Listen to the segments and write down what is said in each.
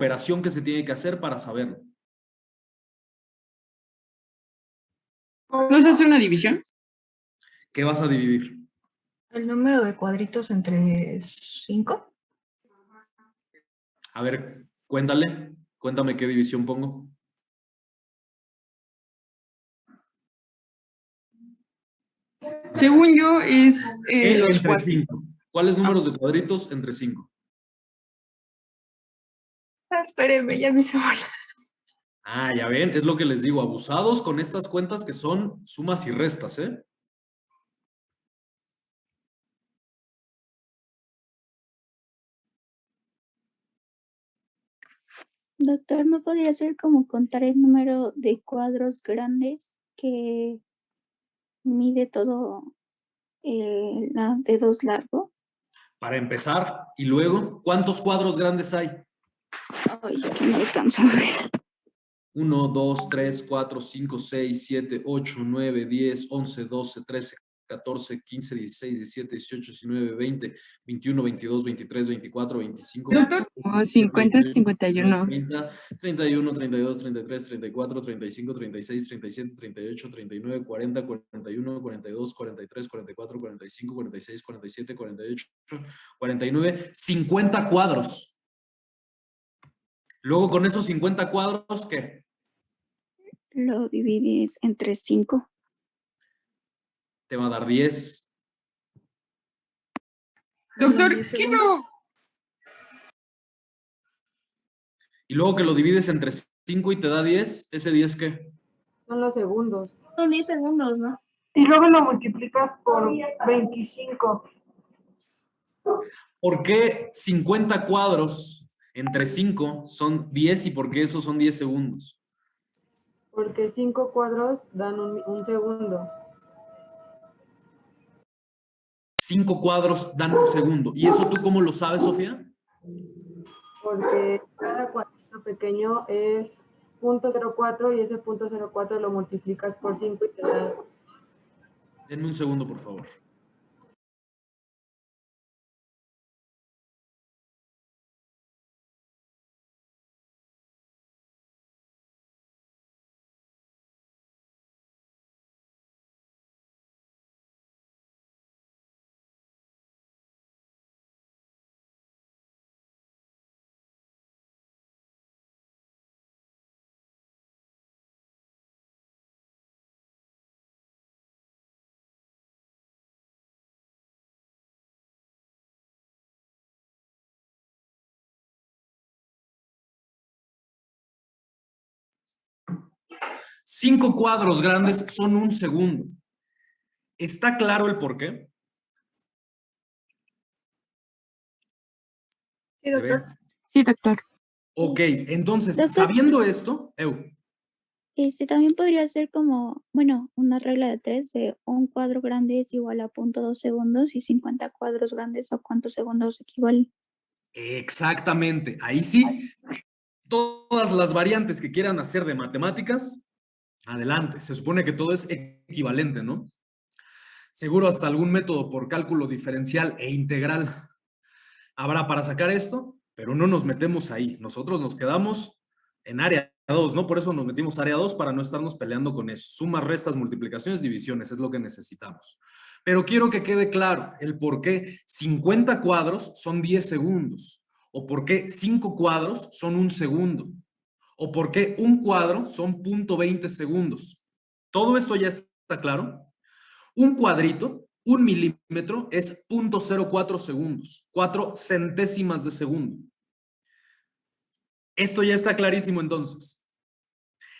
operación que se tiene que hacer para saberlo. ¿No se hace una división? ¿Qué vas a dividir? El número de cuadritos entre 5. A ver, cuéntame qué división pongo. Según yo es los Entre 5. ¿Cuáles números de cuadritos entre 5? Espérenme, ya me hice bola. Ah, ya ven, es lo que les digo, abusados con estas cuentas que son sumas y restas, ¿eh? Doctor, ¿no podría ser como contar el número de cuadros grandes que mide todo dedos largo? Para empezar, y luego, ¿cuántos cuadros grandes hay? Ay, es que no alcanzo a ver. 1, 2, 3, 4, 5, 6, 7, 8, 9, 10, 11, 12, 13, 14, 15, 16, 17, 18, 19, 20, 21, 22, 23, 24, 25, Doctor. 50, 51. 30, 31, 32, 33, 34, 35, 36, 37, 38, 39, 40, 41, 42, 43, 44, 45, 46, 47, 48, 49, 50 cuadros. Luego con esos 50 cuadros, ¿qué? Lo divides entre 5. Te va a dar 10. Doctor, Los 10 ¿qué segundos. no? Y luego que lo divides entre 5 y te da 10, ¿ese 10 qué? Son los segundos. Son 10 segundos, ¿no? Y luego lo multiplicas por 25. ¿Por qué 50 cuadros entre 5 son 10 y por qué esos son 10 segundos? Porque 5 cuadros dan un segundo. 5 cuadros dan un segundo. ¿Y eso tú cómo lo sabes, Sofía? Porque cada cuadrito pequeño es 0.04 y ese 0.04 lo multiplicas por 5 y te da. Denme un segundo, por favor. Cinco cuadros grandes son un segundo. ¿Está claro el por qué? Sí, doctor. Sí, doctor. Ok, entonces, Doctor. sabiendo esto, También podría ser como, bueno, una regla de 3 de un cuadro grande es igual a 0.2 segundos y 50 cuadros grandes a cuántos segundos equivalen. exactamente, ahí sí, todas las variantes que quieran hacer de matemáticas, adelante, se supone que todo es equivalente, ¿no? Seguro hasta algún método por cálculo diferencial e integral habrá para sacar esto, pero no nos metemos ahí. Nosotros nos quedamos en área 2, ¿no? Por eso nos metimos área 2 para no estarnos peleando con eso. Sumas, restas, multiplicaciones, divisiones, es lo que necesitamos. Pero quiero que quede claro el por qué 50 cuadros son 10 segundos, o por qué 5 cuadros son un segundo, o por qué un cuadro son 0.20 segundos. ¿Todo esto ya está claro? Un cuadrito, un milímetro, es 0.04 segundos, 4 centésimas de segundo. Esto ya está clarísimo entonces.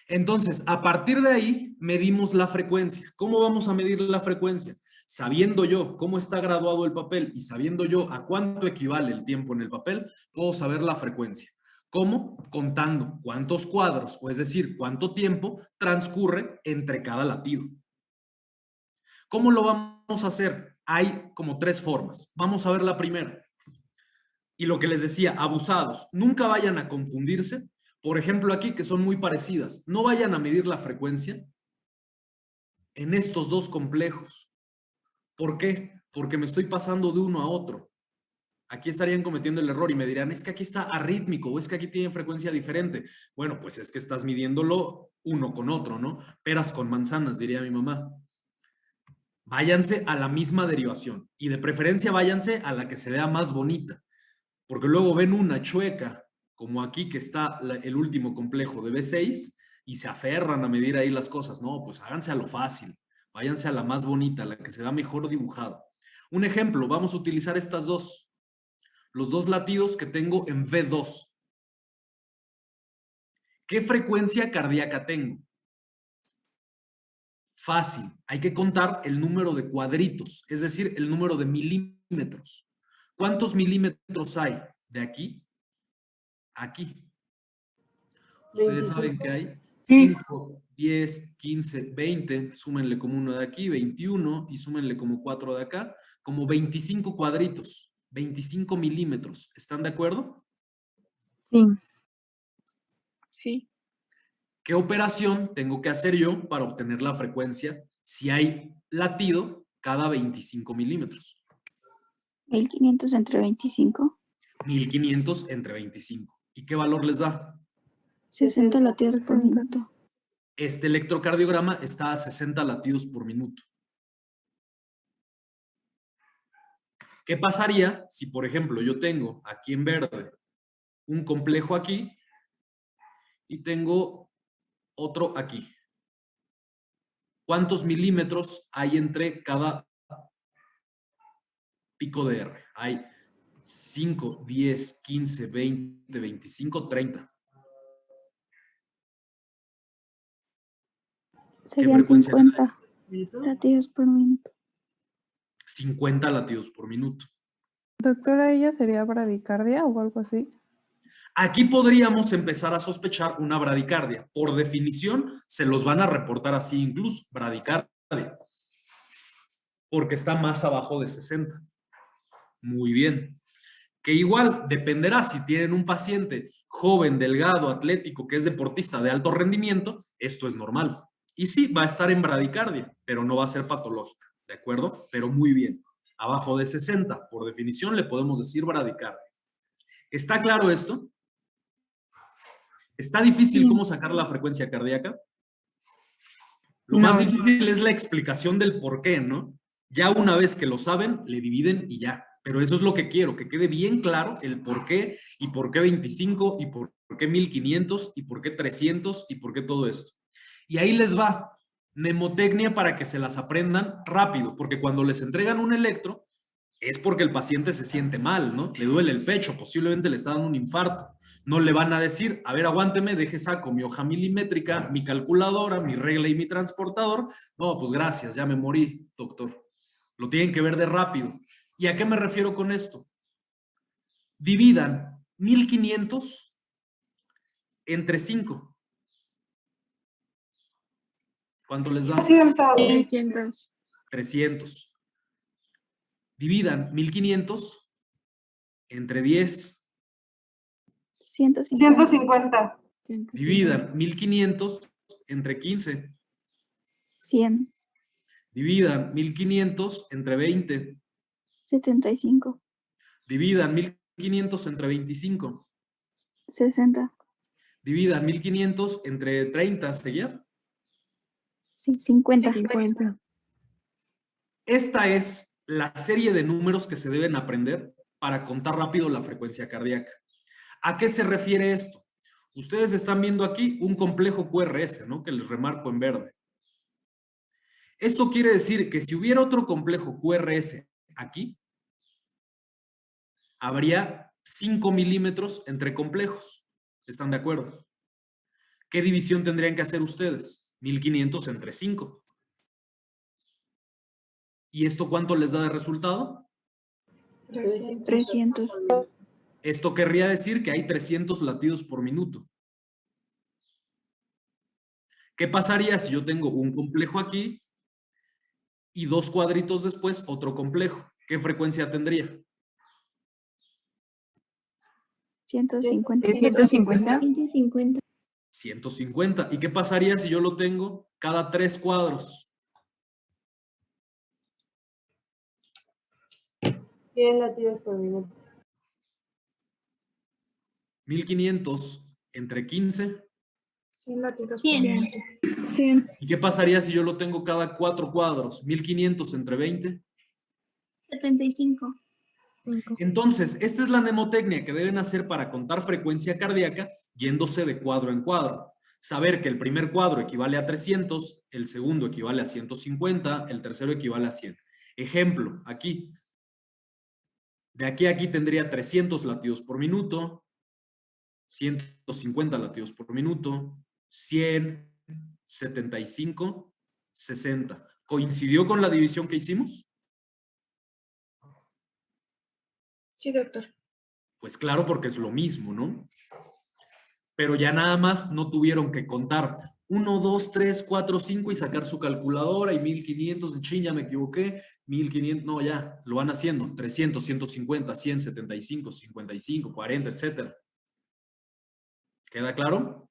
Entonces, a partir de ahí, medimos la frecuencia. ¿Cómo vamos a medir la frecuencia? Sabiendo yo cómo está graduado el papel y sabiendo yo a cuánto equivale el tiempo en el papel, puedo saber la frecuencia. ¿Cómo? Contando cuántos cuadros, o es decir, cuánto tiempo transcurre entre cada latido. ¿Cómo lo vamos a hacer? Hay como 3 formas. Vamos a ver la primera. Y lo que les decía, abusados, nunca vayan a confundirse. Por ejemplo, aquí que son muy parecidas, no vayan a medir la frecuencia en estos dos complejos. ¿Por qué? Porque me estoy pasando de uno a otro. Aquí estarían cometiendo el error y me dirán, es que aquí está arrítmico o es que aquí tiene frecuencia diferente. Bueno, pues es que estás midiéndolo uno con otro, ¿no? Peras con manzanas, diría mi mamá. Váyanse a la misma derivación y de preferencia váyanse a la que se vea más bonita, porque luego ven una chueca, como aquí que está el último complejo de B6 y se aferran a medir ahí las cosas. No, pues háganse a lo fácil, váyanse a la más bonita, la que se vea mejor dibujada. Un ejemplo, vamos a utilizar estas dos, los dos latidos que tengo en V2. ¿Qué frecuencia cardíaca tengo? Fácil, hay que contar el número de cuadritos, es decir, el número de milímetros. ¿Cuántos milímetros hay de aquí a aquí? Ustedes saben que hay 5, 10, 15, 20, súmenle como uno de aquí, 21 y súmenle como 4 de acá, como 25 cuadritos, 25 milímetros. ¿Están de acuerdo? Sí. Sí. ¿Qué operación tengo que hacer yo para obtener la frecuencia si hay latido cada 25 milímetros? 1500 entre 25. 1500 entre 25. ¿Y qué valor les da? 60 latidos por 60. minuto. Este electrocardiograma está a 60 latidos por minuto. ¿Qué pasaría si, por ejemplo, yo tengo aquí en verde un complejo aquí y tengo otro aquí? ¿Cuántos milímetros hay entre cada pico de R? Hay 5, 10, 15, 20, 25, 30. Serían frecuencia 50 latidos por minuto. 50 latidos por minuto. Doctora, ¿ella sería bradicardia o algo así? Aquí podríamos empezar a sospechar una bradicardia. Por definición, se los van a reportar así incluso, bradicardia, porque está más abajo de 60. Muy bien. Que igual dependerá si tienen un paciente joven, delgado, atlético, que es deportista de alto rendimiento, esto es normal. Y sí, va a estar en bradicardia, pero no va a ser patológica, ¿de acuerdo? Pero muy bien. Abajo de 60, por definición, le podemos decir bradicardia. ¿Está claro esto? ¿Está difícil cómo sacar la frecuencia cardíaca? Lo más difícil es la explicación del por qué, ¿no? Ya una vez que lo saben, le dividen y ya. Pero eso es lo que quiero, que quede bien claro el por qué y por qué 25 y por qué 1500 y por qué 300 y por qué todo esto. Y ahí les va, mnemotecnia para que se las aprendan rápido, porque cuando les entregan un electro es porque el paciente se siente mal, ¿no? Le duele el pecho, posiblemente le está dando un infarto. No le van a decir, a ver, aguánteme, deje saco mi hoja milimétrica, mi calculadora, mi regla y mi transportador. No, pues gracias, ya me morí, doctor. Lo tienen que ver de rápido. ¿Y a qué me refiero con esto? Dividan 1500 entre 5. ¿Cuánto les da? 300. 300. Dividan 1500 entre 10. 150. 150. Dividan 1500 entre 15. 100. Dividan 1500 entre 20. 75. Dividan 1500 entre 25. 60. Dividan 1500 entre 30. ¿Seguía? Sí, 50. 50. Esta es la serie de números que se deben aprender para contar rápido la frecuencia cardíaca. ¿A qué se refiere esto? Ustedes están viendo aquí un complejo QRS, ¿no? Que les remarco en verde. Esto quiere decir que si hubiera otro complejo QRS aquí, habría 5 milímetros entre complejos. ¿Están de acuerdo? ¿Qué división tendrían que hacer ustedes? 1500 entre 5. ¿Y esto cuánto les da de resultado? 300. Esto querría decir que hay 300 latidos por minuto. ¿Qué pasaría si yo tengo un complejo aquí y 2 cuadritos después otro complejo? ¿Qué frecuencia tendría? 150. ¿Es 150? 150. 150. ¿Y qué pasaría si yo lo tengo cada 3 cuadros? 100 latidos por minuto. 1500 entre 15. 100 latidos por 100. minuto. 100. ¿Y qué pasaría si yo lo tengo cada 4 cuadros? 1500 entre 20. 75. 5. Entonces, esta es la mnemotecnia que deben hacer para contar frecuencia cardíaca yéndose de cuadro en cuadro. Saber que el primer cuadro equivale a 300, el segundo equivale a 150, el tercero equivale a 100. Ejemplo, aquí. De aquí a aquí tendría 300 latidos por minuto, 150 latidos por minuto, 100, 75, 60. ¿Coincidió con la división que hicimos? Sí, doctor. Pues claro, porque es lo mismo, ¿no? Pero ya nada más no tuvieron que contar 1, 2, 3, 4, 5 y sacar su calculadora y 1500 de chin, ya me equivoqué, 1500, no, ya, lo van haciendo, 300, 150, 100, 75, 55, 40, etcétera. ¿Queda claro?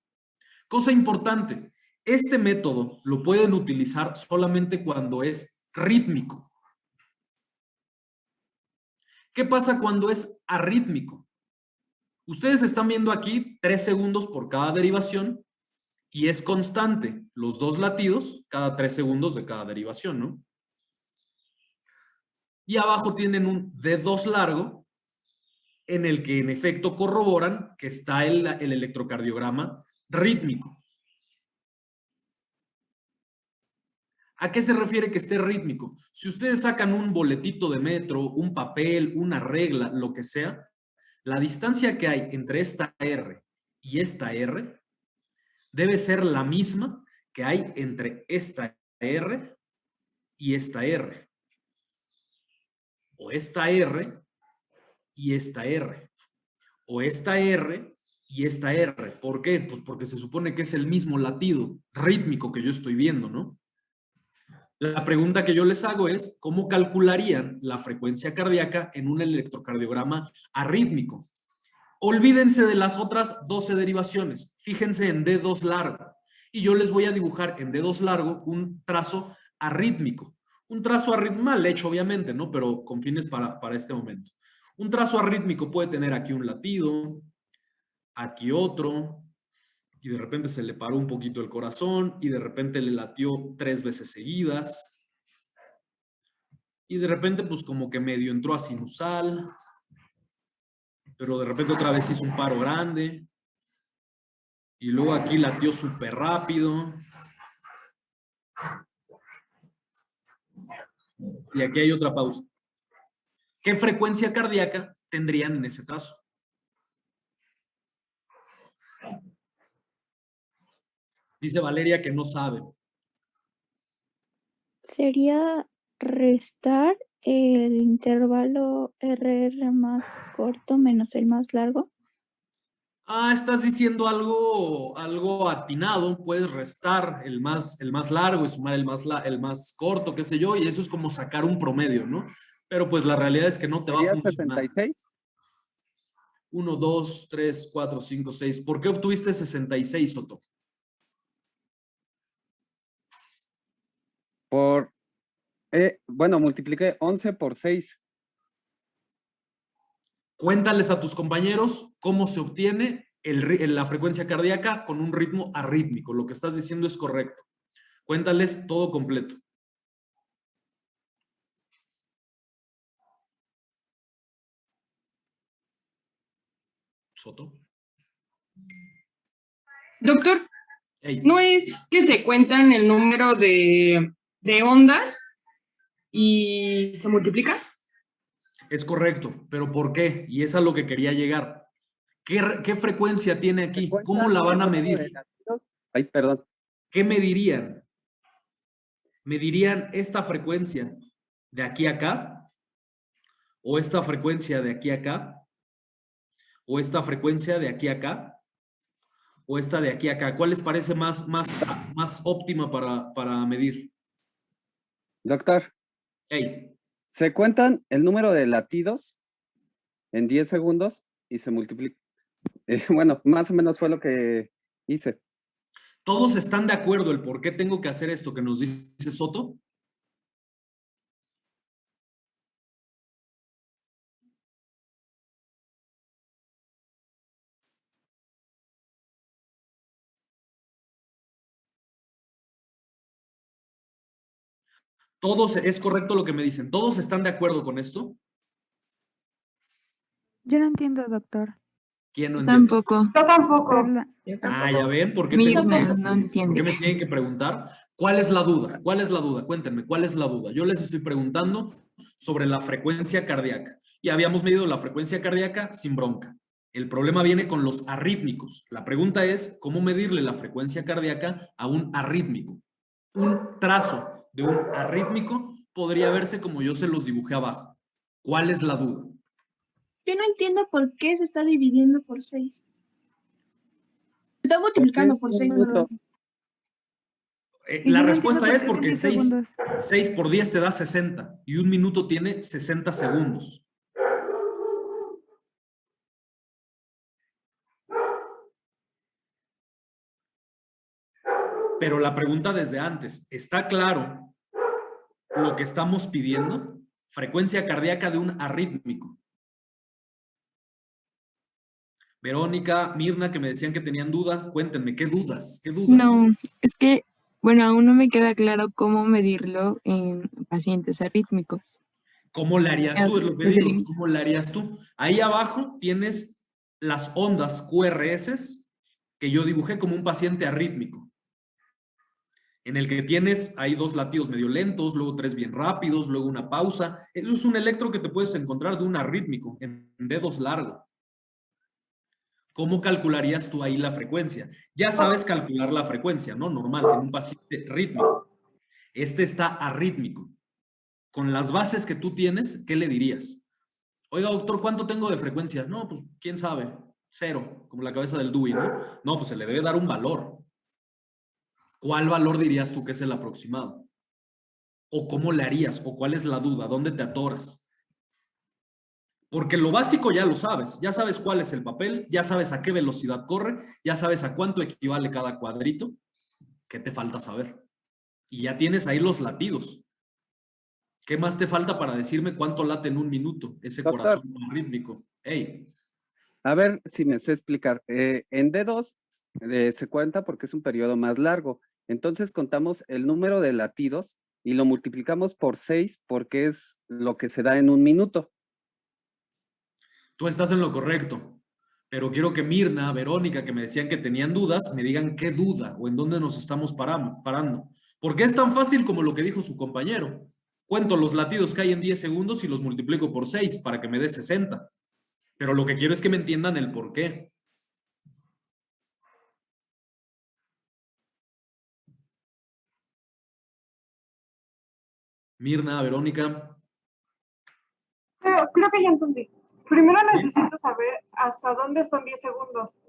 Cosa importante, este método lo pueden utilizar solamente cuando es rítmico. ¿Qué pasa cuando es arrítmico? Ustedes están viendo aquí 3 segundos por cada derivación y es constante los 2 latidos cada 3 segundos de cada derivación, ¿no? Y abajo tienen un D2 largo en el que en efecto corroboran que está el electrocardiograma rítmico. ¿A qué se refiere que esté rítmico? Si ustedes sacan un boletito de metro, un papel, una regla, lo que sea, la distancia que hay entre esta R y esta R debe ser la misma que hay entre esta R y esta R. O esta R y esta R. O esta R y esta R. ¿Por qué? Pues porque se supone que es el mismo latido rítmico que yo estoy viendo, ¿no? La pregunta que yo les hago es, ¿cómo calcularían la frecuencia cardíaca en un electrocardiograma arrítmico? Olvídense de las otras 12 derivaciones. Fíjense en D2 largo. Y yo les voy a dibujar en D2 largo un trazo arrítmico. Un trazo arrítmico mal hecho, obviamente, ¿no? Pero con fines para este momento. Un trazo arrítmico puede tener aquí un latido, aquí otro, y de repente se le paró un poquito el corazón, y de repente le latió 3 veces seguidas, y de repente pues como que medio entró a sinusal, pero de repente otra vez hizo un paro grande, y luego aquí latió súper rápido, y aquí hay otra pausa. ¿Qué frecuencia cardíaca tendrían en ese trazo? Dice Valeria que no sabe. Sería restar el intervalo RR más corto menos el más largo. Ah, estás diciendo algo atinado. Puedes restar el más largo y sumar el más corto, qué sé yo, y eso es como sacar un promedio, ¿no? Pero pues la realidad es que no te va a ¿Sería funcionar. 66? 1, 2, 3, 4, 5, 6. ¿Por qué obtuviste 66, Soto? Bueno, multipliqué 11 por 6. Cuéntales a tus compañeros cómo se obtiene la frecuencia cardíaca con un ritmo arrítmico. Lo que estás diciendo es correcto. Cuéntales todo completo. Soto. Doctor, Hey, ¿no es que se cuentan el número de ondas y se multiplica? es correcto, pero ¿por qué? Y es a lo que quería llegar. ¿Qué frecuencia tiene aquí? ¿Cómo la van a medir? Ay, perdón. ¿Qué medirían? ¿Medirían esta frecuencia de aquí a acá? ¿O esta frecuencia de aquí a acá? ¿O esta frecuencia de aquí a acá? ¿O esta de aquí a acá? ¿Cuál les parece más óptima para medir? Doctor, Hey, se cuentan el número de latidos en 10 segundos y se multiplica. Bueno, más o menos fue lo que hice. ¿todos están de acuerdo el por qué tengo que hacer esto que nos dice Soto? Todos, es correcto lo que me dicen. ¿Todos están de acuerdo con esto? Yo no entiendo, doctor. ¿Quién no entiende? Tampoco. Yo tampoco. Perla, Ah, ya ven, ¿por qué tengo Mirna que- no ¿por qué entiende. me tienen que preguntar? ¿Cuál es la duda? ¿Cuál es la duda? Cuéntenme, ¿cuál es la duda? Yo les estoy preguntando sobre la frecuencia cardíaca. Y habíamos medido la frecuencia cardíaca sin bronca. El problema viene con los arrítmicos. La pregunta es, ¿cómo medirle la frecuencia cardíaca a un arrítmico? Un trazo de un arrítmico podría verse como yo se los dibujé abajo. ¿Cuál es la duda? Yo no entiendo por qué se está dividiendo por 6. Se está multiplicando por 6. Minuto. y La yo no respuesta entiendo es por qué porque son 10 segundos. 6 por 10 te da 60 y un minuto tiene 60 segundos. Pero la pregunta desde antes, ¿está claro lo que estamos pidiendo? Frecuencia cardíaca de un arrítmico. Verónica, Mirna, que me decían que tenían duda, cuéntenme, ¿qué dudas? ¿Qué dudas? No, es que, bueno, aún no me queda claro cómo medirlo en pacientes arrítmicos. ¿Cómo le harías tú? Es lo que Desde el digo. inicio. ¿Cómo le harías tú? Ahí abajo tienes las ondas QRS que yo dibujé como un paciente arrítmico, en el que tienes ahí 2 latidos medio lentos, luego 3 bien rápidos, luego una pausa. Eso es un electro que te puedes encontrar de un arrítmico en dedos largo. ¿Cómo calcularías tú ahí la frecuencia? Ya sabes calcular la frecuencia, ¿no? Normal, en un paciente rítmico. Este está arrítmico. Con las bases que tú tienes, ¿qué le dirías? Oiga, doctor, ¿cuánto tengo de frecuencia? No, pues, quién sabe. 0, como la cabeza del Dewey, ¿no? No, pues se le debe dar un valor. ¿Cuál valor dirías tú que es el aproximado? ¿O cómo le harías? ¿O cuál es la duda? ¿Dónde te atoras? Porque lo básico ya lo sabes. Ya sabes cuál es el papel, ya sabes a qué velocidad corre, ya sabes a cuánto equivale cada cuadrito. ¿Qué te falta saber? Y ya tienes ahí los latidos. ¿Qué más te falta para decirme cuánto late en un minuto ese Doctor. corazón rítmico? Hey, A ver si me sé explicar. En D2 se cuenta porque es un periodo más largo. Entonces contamos el número de latidos y lo multiplicamos por 6 porque es lo que se da en un minuto. tú estás en lo correcto, pero quiero que Mirna, Verónica, que me decían que tenían dudas, me digan qué duda o en dónde nos estamos parando. Porque es tan fácil como lo que dijo su compañero. Cuento los latidos que hay en 10 segundos y los multiplico por 6 para que me dé 60. Pero lo que quiero es que me entiendan el por qué. Mirna, Verónica. Creo que ya entendí. Primero necesito saber hasta dónde son 10 segundos.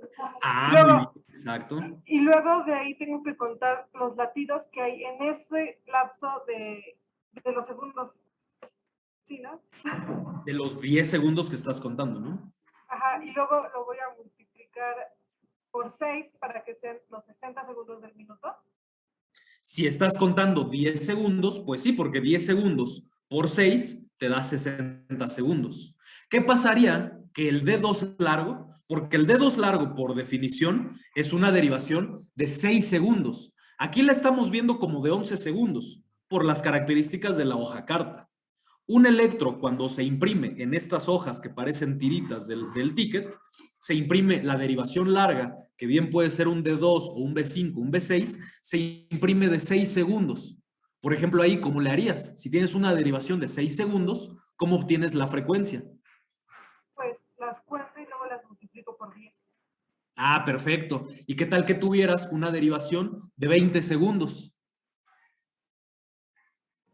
Ah, Luego- muy bien, exacto. Y luego de ahí tengo que contar los latidos que hay en ese lapso de los segundos. ¿Sí, no? De los 10 segundos que estás contando, ¿no? Ajá, y luego lo voy a multiplicar por 6 para que sean los 60 segundos del minuto. Si estás contando 10 segundos, pues sí, porque 10 segundos por 6 te da 60 segundos. ¿Qué pasaría que el D2 largo, porque el D2 largo por definición es una derivación de 6 segundos? Aquí la estamos viendo como de 11 segundos por las características de la hoja carta. Un electro, cuando se imprime en estas hojas que parecen tiritas del ticket, se imprime la derivación larga, que bien puede ser un D2 o un B5, un B6, se imprime de 6 segundos. Por ejemplo, ahí, ¿cómo le harías? Si tienes una derivación de 6 segundos, ¿cómo obtienes la frecuencia? Pues las cuento y luego las multiplico por 10. Ah, perfecto. ¿Y qué tal que tuvieras una derivación de 20 segundos?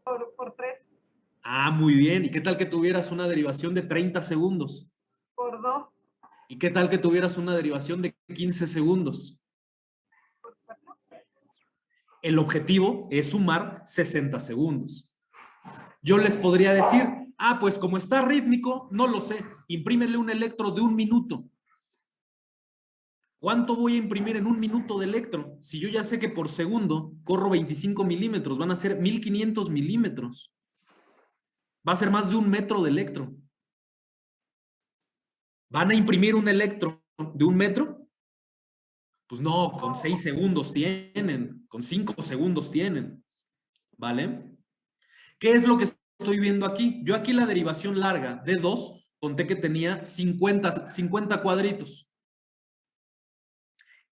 Por 3, Ah, muy bien. ¿Y qué tal que tuvieras una derivación de 30 segundos? por 2, ¿Y qué tal que tuvieras una derivación de 15 segundos? por 4. El objetivo es sumar 60 segundos. Yo les podría decir, ah, pues como está rítmico, no lo sé, imprímele un electro de 1 minuto. ¿Cuánto voy a imprimir en 1 minuto de electro? Si yo ya sé que por segundo corro 25 milímetros, van a ser 1500 milímetros. Va a ser más de 1 metro de electro. ¿Van a imprimir un electro de 1 metro? Pues no, con 6 segundos tienen, con 5 segundos tienen, ¿vale? ¿Qué es lo que estoy viendo aquí? Yo aquí la derivación larga de 2 conté que tenía 50 cuadritos.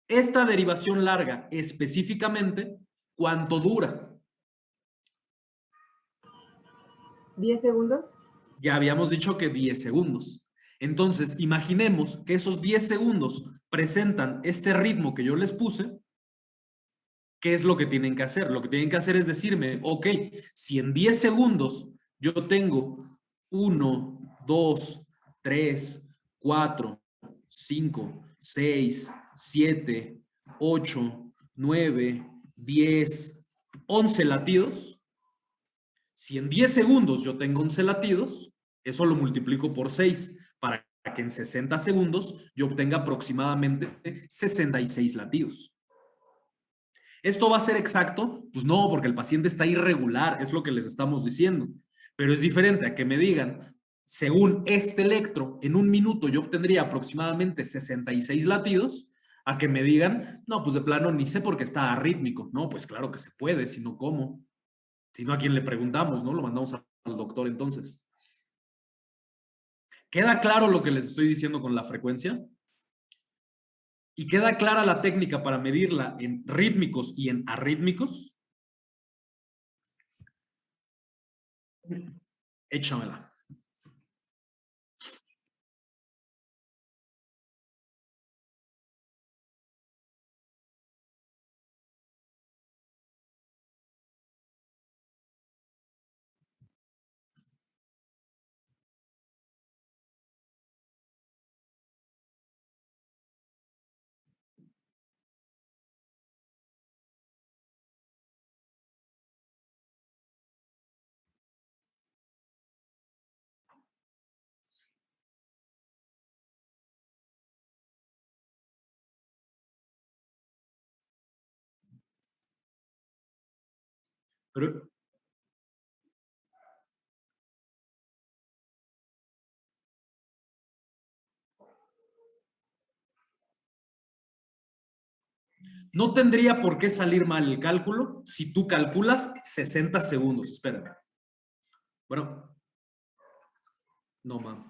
Esta derivación larga específicamente, ¿cuánto dura? 10 segundos. Ya habíamos dicho que 10 segundos. Entonces, imaginemos que esos 10 segundos presentan este ritmo que yo les puse. ¿Qué es lo que tienen que hacer? Lo que tienen que hacer es decirme, ok, si en 10 segundos yo tengo 1, 2, 3, 4, 5, 6, 7, 8, 9, 10, 11 latidos. Si en 10 segundos yo tengo 11 latidos, eso lo multiplico por 6 para que en 60 segundos yo obtenga aproximadamente 66 latidos. ¿Esto va a ser exacto? Pues no, porque el paciente está irregular, es lo que les estamos diciendo. Pero es diferente a que me digan, según este electro, en un minuto yo obtendría aproximadamente 66 latidos, a que me digan, no, pues de plano ni sé por qué está arrítmico. No, pues claro que se puede, si no, ¿cómo? Si no, ¿a quién le preguntamos, no? Lo mandamos al doctor entonces. ¿Queda claro lo que les estoy diciendo con la frecuencia? ¿Y queda clara la técnica para medirla en rítmicos y en arrítmicos? Échamela. Pero, no tendría por qué salir mal el cálculo si tú calculas 60 segundos. Espérame. Bueno, no, mam.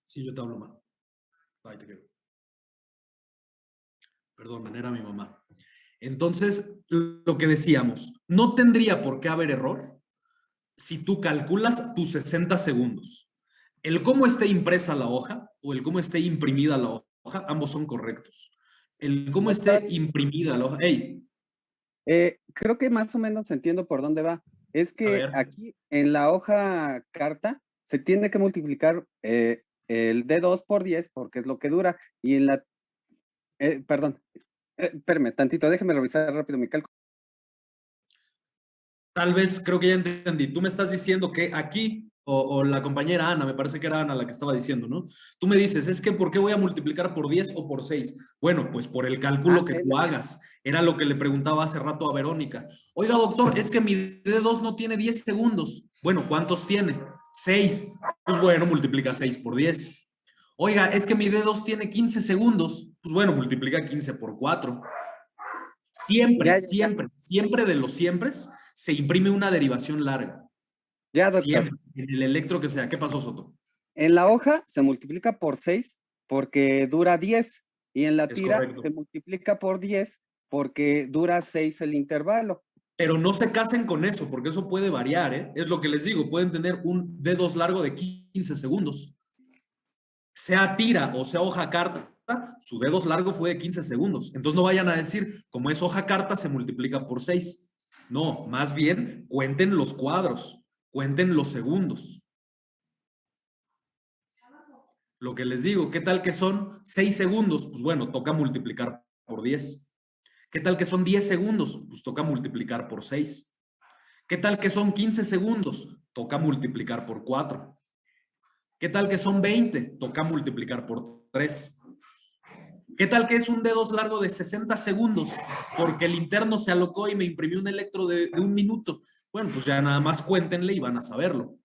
Sí, yo te hablo mal. Ahí te quedo. Perdón, era mi mamá. Entonces, lo que decíamos, no tendría por qué haber error si tú calculas tus 60 segundos. El cómo esté impresa la hoja o el cómo esté imprimida la hoja, ambos son correctos. El cómo esté imprimida la hoja. Hey. Creo que más o menos entiendo por dónde va. Es A que ver. aquí en la hoja carta se tiene que multiplicar el D2 por 10 porque es lo que dura. Y en la, perdón, espérame tantito, déjeme revisar rápido mi cálculo. Tal vez creo que ya entendí. Tú me estás diciendo que aquí, o la compañera Ana, me parece que era Ana la que estaba diciendo, ¿no? Tú me dices, es que ¿por qué voy a multiplicar por 10 o por 6? Bueno, pues por el cálculo que tú hagas. Era lo que le preguntaba hace rato a Verónica. Oiga, doctor, es que mi D2 no tiene 10 segundos. Bueno, ¿cuántos tiene? 6. Pues bueno, multiplica 6 por 10. Oiga, es que mi D2 tiene 15 segundos. Pues bueno, multiplica 15 por 4. Siempre, siempre de los siempre se imprime una derivación larga. Ya, doctor. Siempre, en el electro que sea. ¿Qué pasó, Soto? En la hoja se multiplica por 6 porque dura 10 y en la tira correcto. se multiplica por 10 porque dura 6 el intervalo. Pero no se casen con eso, porque eso puede variar, ¿eh? Es lo que les digo, pueden tener un D2 largo de 15 segundos. Sea tira o sea hoja carta, su D2 largo fue de 15 segundos. Entonces no vayan a decir, como es hoja carta, se multiplica por 6. No, más bien cuenten los cuadros, cuenten los segundos. Lo que les digo, ¿qué tal que son 6 segundos? Pues bueno, toca multiplicar por 10. ¿Qué tal que son 10 segundos? Pues toca multiplicar por 6. ¿Qué tal que son 15 segundos? Toca multiplicar por 4. ¿Qué tal que son 20? Toca multiplicar por 3. ¿Qué tal que es un D2 largo de 60 segundos? Porque el interno se alocó y me imprimió un electro de 1 minuto. Bueno, pues ya nada más cuéntenle y van a saberlo.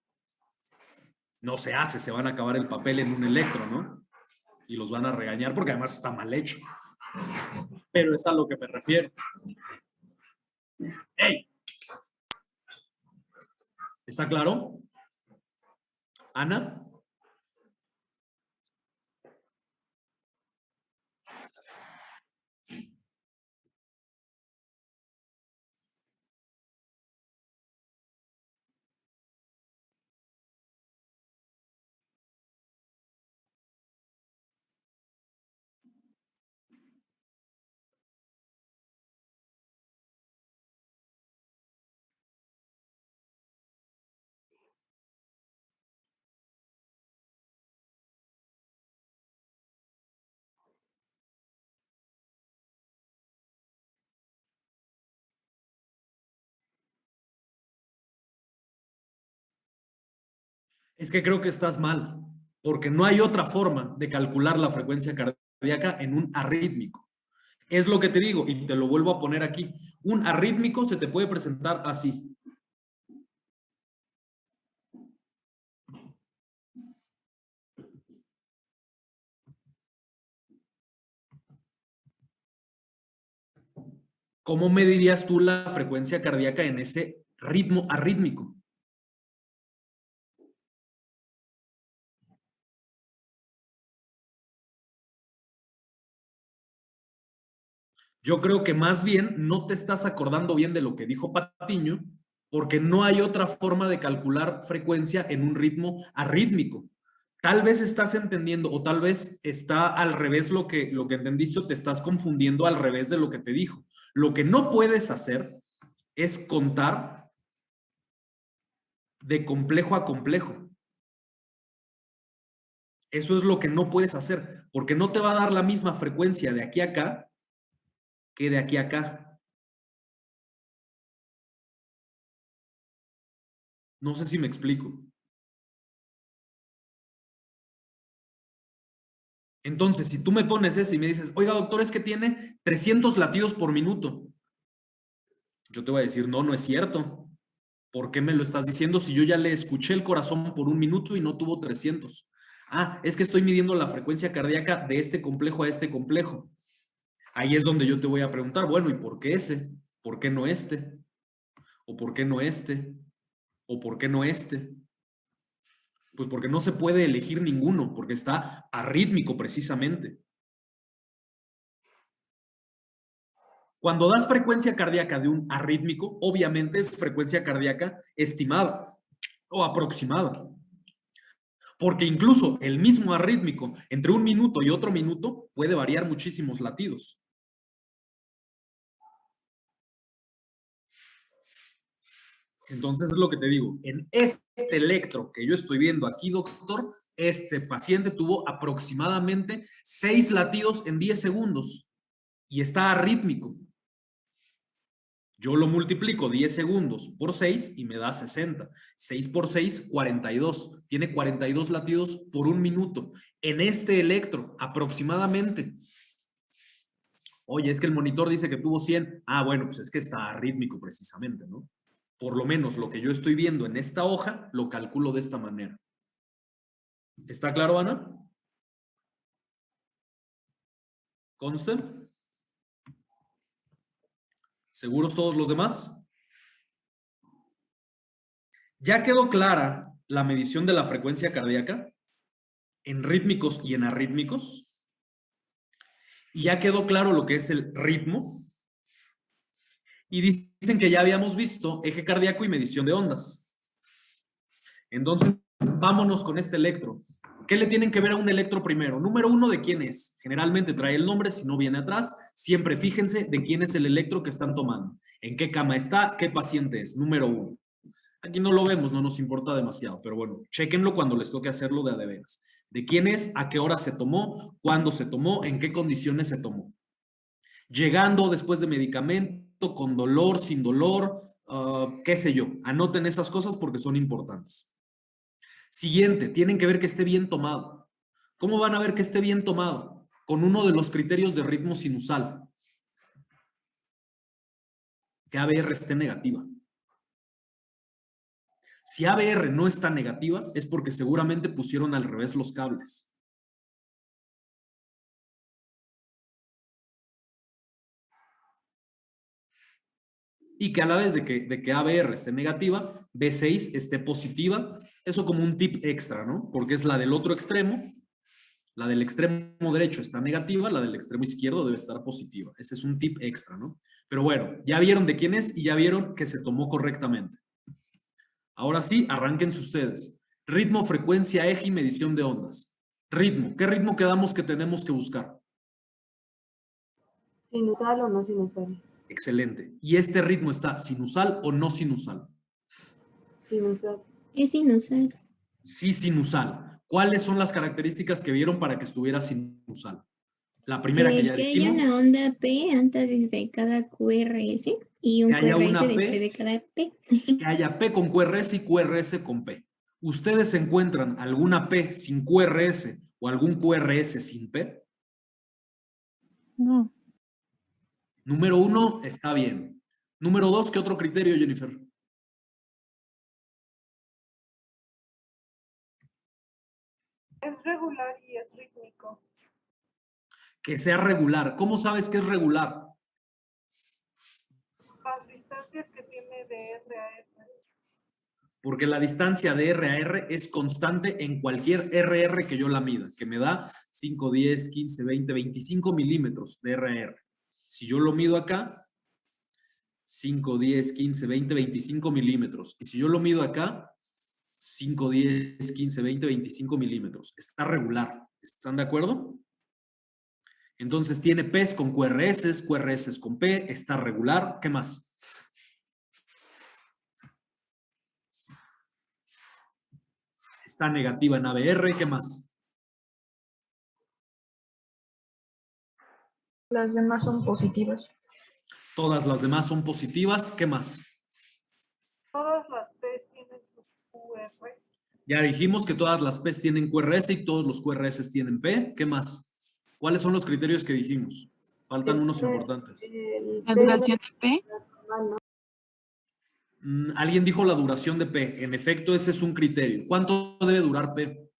No se hace, se van a acabar el papel en un electro, ¿no? Y los van a regañar porque además está mal hecho. Pero es a lo que me refiero. ¡Ey! ¿Está claro? ¿Ana? Es que creo que estás mal, porque no hay otra forma de calcular la frecuencia cardíaca en un arrítmico. Es lo que te digo y te lo vuelvo a poner aquí. Un arrítmico se te puede presentar así. ¿Cómo medirías tú la frecuencia cardíaca en ese ritmo arrítmico? Yo creo que más bien no te estás acordando bien de lo que dijo Patiño, porque no hay otra forma de calcular frecuencia en un ritmo arrítmico. Tal vez estás entendiendo o tal vez está al revés lo que entendiste o te estás confundiendo al revés de lo que te dijo. Lo que no puedes hacer es contar de complejo a complejo. Eso es lo que no puedes hacer, porque no te va a dar la misma frecuencia de aquí a acá que de aquí a acá. No sé si me explico. Entonces, si tú me pones eso y me dices, oiga, doctor, es que tiene 300 latidos por minuto. Yo te voy a decir, no, no es cierto. ¿Por qué me lo estás diciendo si yo ya le escuché el corazón por 1 minuto y no tuvo 300? Ah, es que estoy midiendo la frecuencia cardíaca de este complejo a este complejo. Ahí es donde yo te voy a preguntar, bueno, ¿y por qué ese? ¿Por qué no este? ¿O por qué no este? ¿O por qué no este? Pues porque no se puede elegir ninguno, porque está arrítmico precisamente. Cuando das frecuencia cardíaca de un arrítmico, obviamente es frecuencia cardíaca estimada o aproximada. Porque incluso el mismo arrítmico entre 1 minuto y otro minuto puede variar muchísimos latidos. Entonces es lo que te digo. En este electro que yo estoy viendo aquí, doctor, este paciente tuvo aproximadamente 6 latidos en 10 segundos y está arrítmico. Yo lo multiplico 10 segundos por 6 y me da 60. 6 por 6, 42. Tiene 42 latidos por un minuto. En este electro, aproximadamente. Oye, es que el monitor dice que tuvo 100. Ah, bueno, pues es que está arrítmico precisamente, ¿no? Por lo menos lo que yo estoy viendo en esta hoja, lo calculo de esta manera. ¿Está claro, Ana? ¿Conste? ¿Seguros todos los demás? ¿Ya quedó clara la medición de la frecuencia cardíaca en rítmicos y en arrítmicos? ¿Y ya quedó claro lo que es el ritmo? Y dicen que ya habíamos visto eje cardíaco y medición de ondas. Entonces, vámonos con este electro. ¿Qué le tienen que ver a un electro primero? Número 1, ¿de quién es? Generalmente trae el nombre, si no viene atrás. Siempre fíjense de quién es el electro que están tomando. ¿En qué cama está? ¿Qué paciente es? Número 1. Aquí no lo vemos, no nos importa demasiado, pero bueno, chéquenlo cuando les toque hacerlo de a de veras. ¿De quién es? ¿A qué hora se tomó? ¿Cuándo se tomó? ¿En qué condiciones se tomó? Llegando después de medicamento, con dolor, sin dolor, qué sé yo. Anoten esas cosas porque son importantes. Siguiente, tienen que ver que esté bien tomado. ¿Cómo van a ver que esté bien tomado? Con uno de los criterios de ritmo sinusal. Que ABR esté negativa. Si ABR no está negativa, es porque seguramente pusieron al revés los cables. Y que a la vez de que ABR esté negativa, B6 esté positiva. Eso como un tip extra, ¿no? Porque es la del otro extremo. La del extremo derecho está negativa, la del extremo izquierdo debe estar positiva. Ese es un tip extra, ¿no? Pero bueno, ya vieron de quién es y ya vieron que se tomó correctamente. Ahora sí, arránquense ustedes. Ritmo, frecuencia, eje y medición de ondas. Ritmo. ¿Qué ritmo quedamos que tenemos que buscar? ¿Sinusal o no sinusal? Excelente. ¿Y este ritmo está sinusal o no sinusal? Sinusal. Es sinusal. Sí, sinusal. ¿Cuáles son las características que vieron para que estuviera sinusal? La primera que ya Que dijimos. haya una onda P antes de cada QRS y un Que haya una QRS P. después de cada P. Que haya P con QRS y QRS con P. ¿Ustedes encuentran alguna P sin QRS o algún QRS sin P? No. Número 1, está bien. Número 2, ¿qué otro criterio, Jennifer? Es regular y es rítmico. Que sea regular. ¿Cómo sabes que es regular? Las distancias que tiene de R a S. Porque la distancia de R a R es constante en cualquier RR que yo la mida, que me da 5, 10, 15, 20, 25 milímetros de R a R. Si yo lo mido acá, 5, 10, 15, 20, 25 milímetros. Y si yo lo mido acá, 5, 10, 15, 20, 25 milímetros. Está regular. ¿Están de acuerdo? Entonces tiene P's con QRS, QRS con P, está regular. ¿Qué más? Está negativa en ABR. ¿Qué más? Las demás son positivas. Todas las demás son positivas. ¿Qué más? Todas las P's tienen su QR. Ya dijimos que todas las P's tienen QRS y todos los QRS tienen P. ¿Qué más? ¿Cuáles son los criterios que dijimos? Faltan unos importantes. La duración de P. Alguien dijo la duración de P. En efecto, ese es un criterio. ¿Cuánto debe durar P?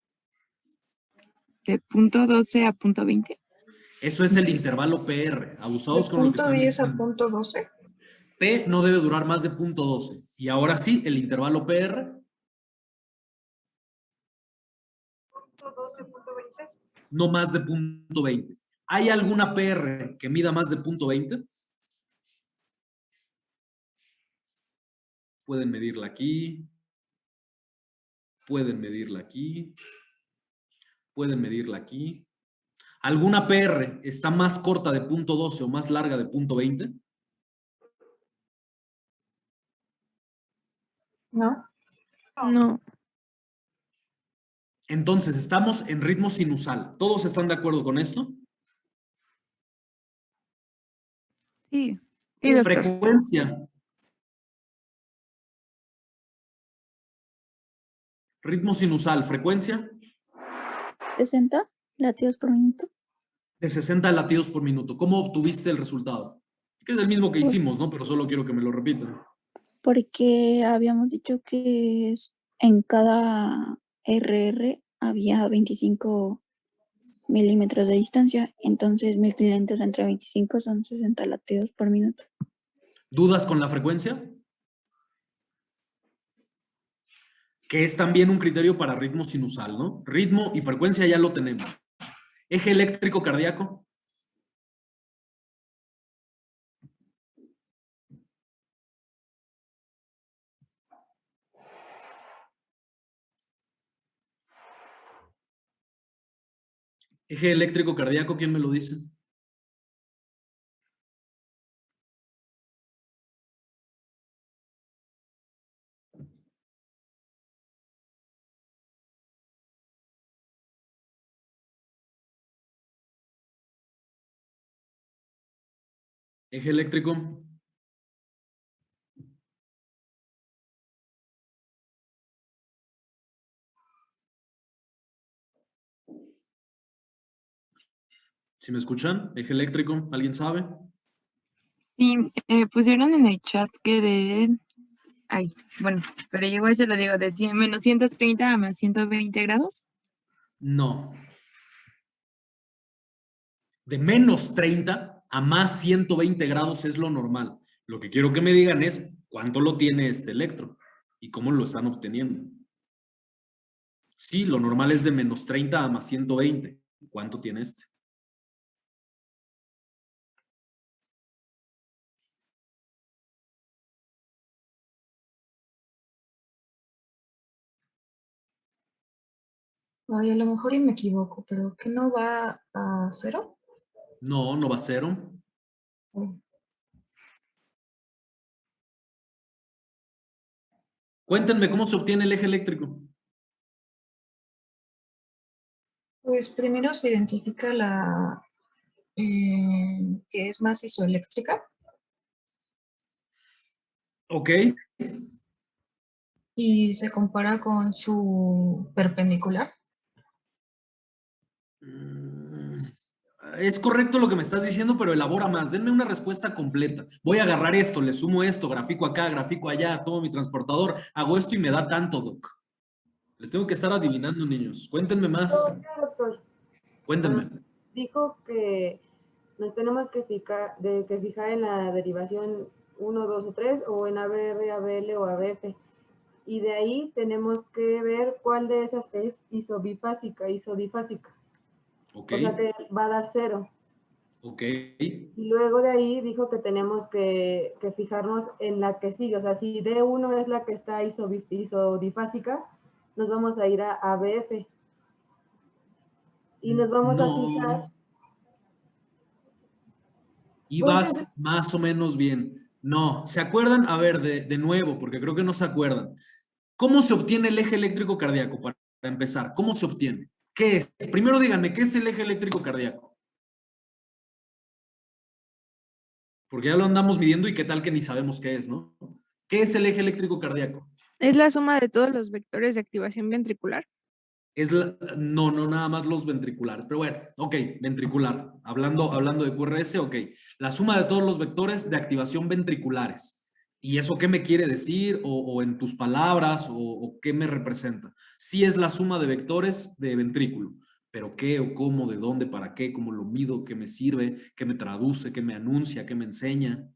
De punto 12 a punto 20. Eso es el intervalo PR. Abusados De con lo que punto están 10 a diciendo. punto 12. P no debe durar más de punto 12. Y ahora sí, el intervalo PR. Punto 12, punto 20. No más de punto 20. ¿Hay alguna PR que mida más de punto 20? Pueden medirla aquí. Pueden medirla aquí. Pueden medirla aquí. ¿Alguna PR está más corta de punto 12 o más larga de punto 20? ¿No? No. Entonces, estamos en ritmo sinusal. ¿Todos están de acuerdo con esto? Sí, sí, doctor. Frecuencia. Ritmo sinusal, frecuencia 60 latidos por minuto. de 60 latidos por minuto. ¿Cómo obtuviste el resultado? Que es el mismo que hicimos, ¿no? Pero solo quiero que me lo repitan. Porque habíamos dicho que en cada RR había 25 milímetros de distancia, entonces 1500 entre 25 son 60 latidos por minuto. ¿Dudas con la frecuencia? Que es también un criterio para ritmo sinusal, ¿no? Ritmo y frecuencia ya lo tenemos. Eje eléctrico cardíaco. Eje eléctrico cardíaco, ¿quién me lo dice? Eje eléctrico. ¿Sí me escuchan? Eje eléctrico, ¿alguien sabe? Sí, pusieron en el chat que de... Ay, bueno, pero yo igual se lo digo, de menos 130 a más 120 grados. No. De menos 30 a más 120 grados es lo normal. Lo que quiero que me digan es cuánto lo tiene este electro y cómo lo están obteniendo. Sí, lo normal es de menos 30 a más 120. ¿Cuánto tiene este? Ay, a lo mejor y me equivoco, pero ¿qué no va a 0? No, no va a cero. Cuéntenme cómo se obtiene el eje eléctrico. Pues primero se identifica la que es más isoeléctrica Ok. y se compara con su perpendicular. Es correcto lo que me estás diciendo, pero elabora más. Denme una respuesta completa. Voy a agarrar esto, le sumo esto, grafico acá, grafico allá, tomo mi transportador, hago esto y me da tanto, Doc. Les tengo que estar adivinando, niños. Cuéntenme más. Doctor, Cuéntenme. dijo que nos tenemos que fijar en la derivación 1, 2 o 3 o en ABR, ABL o ABF. Y de ahí tenemos que ver cuál de esas es isodifásica. Ok. O sea que va a dar 0. Ok. Y luego de ahí dijo que tenemos que fijarnos en la que sigue. O sea, si D1 es la que está isodifásica, nos vamos a ir a ABF. Y nos vamos a fijar. Ibas más o menos bien. No, ¿se acuerdan? A ver, de nuevo, porque creo que no se acuerdan. ¿Cómo se obtiene el eje eléctrico cardíaco? Para empezar, ¿cómo se obtiene? ¿Qué es? Primero díganme, ¿qué es el eje eléctrico cardíaco? Porque ya lo andamos midiendo y qué tal que ni sabemos qué es, ¿no? ¿Qué es el eje eléctrico cardíaco? ¿Es la suma de todos los vectores de activación ventricular? No, nada más los ventriculares. Pero bueno, ok, ventricular. Hablando de QRS, ok. La suma de todos los vectores de activación ventriculares. ¿Y eso qué me quiere decir? ¿O en tus palabras? ¿O qué me representa? Sí es la suma de vectores de ventrículo. Pero qué o cómo, de dónde, para qué, cómo lo mido, qué me sirve, qué me traduce, qué me anuncia, qué me enseña.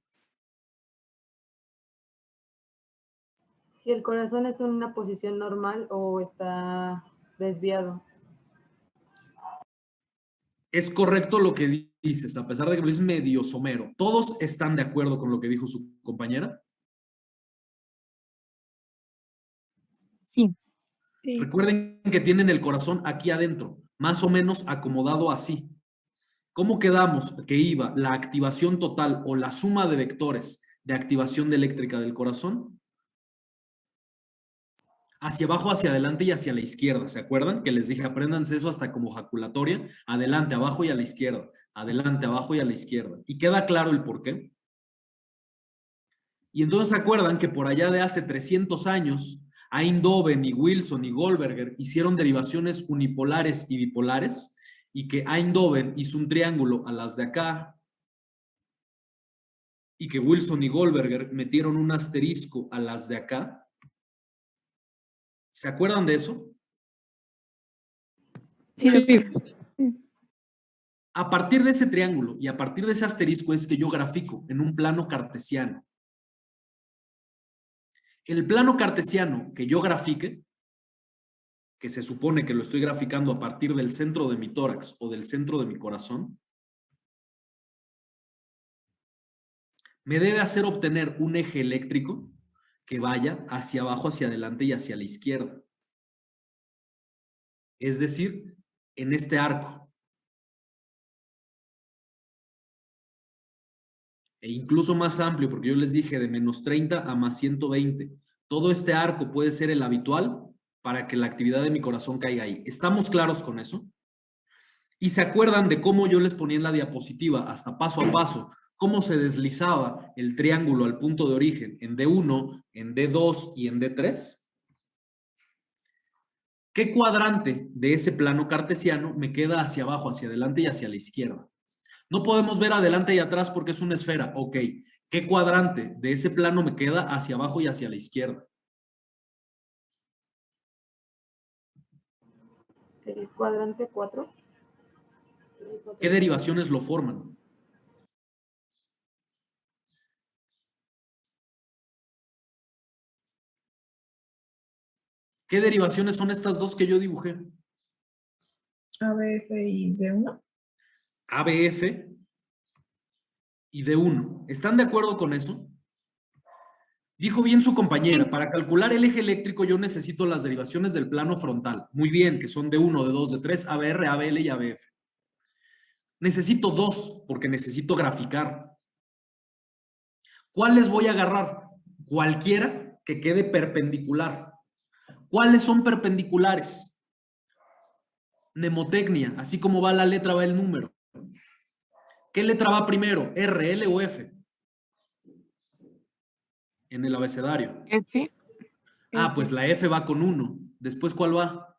Si el corazón está en una posición normal o está desviado. Es correcto lo que dices, a pesar de que lo es medio somero. ¿Todos están de acuerdo con lo que dijo su compañera? Sí. Recuerden que tienen el corazón aquí adentro, más o menos acomodado así. ¿Cómo quedamos que iba la activación total o la suma de vectores de activación eléctrica del corazón? hacia abajo, hacia adelante y hacia la izquierda. ¿Se acuerdan? Que les dije, apréndanse eso hasta como jaculatoria. Adelante, abajo y a la izquierda. Adelante, abajo y a la izquierda. ¿Y queda claro el por qué? Y entonces se acuerdan que por allá de hace 300 años, Eindhoven y Wilson y Goldberger hicieron derivaciones unipolares y bipolares, y que Eindhoven hizo un triángulo a las de acá, y que Wilson y Goldberger metieron un asterisco a las de acá. ¿Se acuerdan de eso? Sí, doctor. A partir de ese triángulo y a partir de ese asterisco es que yo grafico en un plano cartesiano. El plano cartesiano que yo grafique, que se supone que lo estoy graficando a partir del centro de mi tórax o del centro de mi corazón, me debe hacer obtener un eje eléctrico que vaya hacia abajo, hacia adelante y hacia la izquierda. Es decir, en este arco. E incluso más amplio, porque yo les dije de menos 30 a más 120. Todo este arco puede ser el habitual para que la actividad de mi corazón caiga ahí. ¿Estamos claros con eso? Y se acuerdan de cómo yo les ponía en la diapositiva, hasta paso a paso, cómo se deslizaba el triángulo al punto de origen en D1, en D2 y en D3. ¿Qué cuadrante de ese plano cartesiano me queda hacia abajo, hacia adelante y hacia la izquierda? No podemos ver adelante y atrás porque es una esfera. Ok, ¿qué cuadrante de ese plano me queda hacia abajo y hacia la izquierda? El cuadrante 4. ¿Qué derivaciones lo forman? ¿Qué derivaciones son estas dos que yo dibujé? ABF y D1. ABF y D1. ¿Están de acuerdo con eso? Dijo bien su compañera, para calcular el eje eléctrico yo necesito las derivaciones del plano frontal. Muy bien, que son D1, D2, D3, ABR, ABL y ABF. Necesito dos, porque necesito graficar. ¿Cuáles voy a agarrar? Cualquiera que quede perpendicular. ¿Cuáles son perpendiculares? Mnemotecnia, así como va la letra, va el número. ¿Qué letra va primero? ¿R, L o F? En el abecedario. F. Ah, pues la F va con 1. ¿Después cuál va?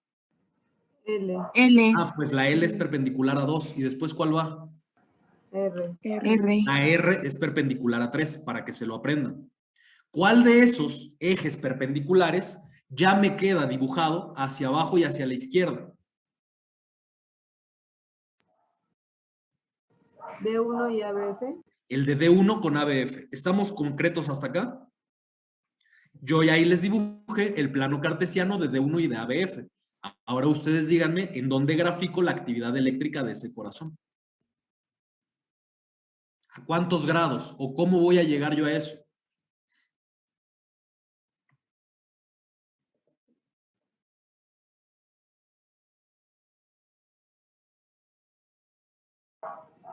L. L. Ah, pues la L es perpendicular a 2. ¿Y después cuál va? R. R. La R es perpendicular a 3, para que se lo aprendan. ¿Cuál de esos ejes perpendiculares ya me queda dibujado hacia abajo y hacia la izquierda? D1 y ABF. El de D1 con ABF. ¿Estamos concretos hasta acá? Yo ya ahí les dibujé el plano cartesiano de D1 y de ABF. Ahora ustedes díganme en dónde grafico la actividad eléctrica de ese corazón. ¿A cuántos grados? ¿O cómo voy a llegar yo a eso?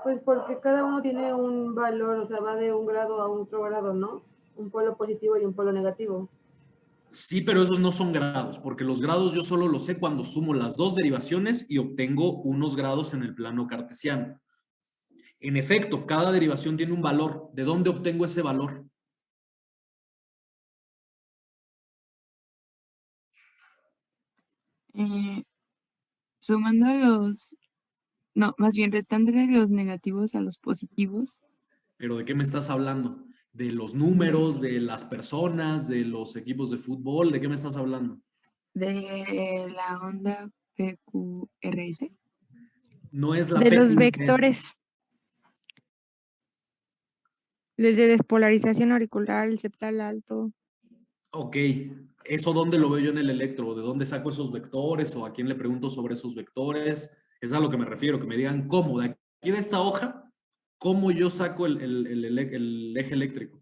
Pues porque cada uno tiene un valor, o sea, va de un grado a otro grado, ¿no? Un polo positivo y un polo negativo. Sí, pero esos no son grados, porque los grados yo solo los sé cuando sumo las dos derivaciones y obtengo unos grados en el plano cartesiano. En efecto, cada derivación tiene un valor. ¿De dónde obtengo ese valor? Sumando los, no, más bien restándole los negativos a los positivos. ¿Pero de qué me estás hablando? ¿De los números, de las personas, de los equipos de fútbol? ¿De qué me estás hablando? De la onda PQRS. No es la De los PQRS. vectores. El de despolarización auricular, el septal alto. Ok, ¿eso dónde lo veo yo en el electro? ¿De dónde saco esos vectores? ¿O a quién le pregunto sobre esos vectores? Es a lo que me refiero, que me digan cómo, de aquí de esta hoja, cómo yo saco el eje eléctrico.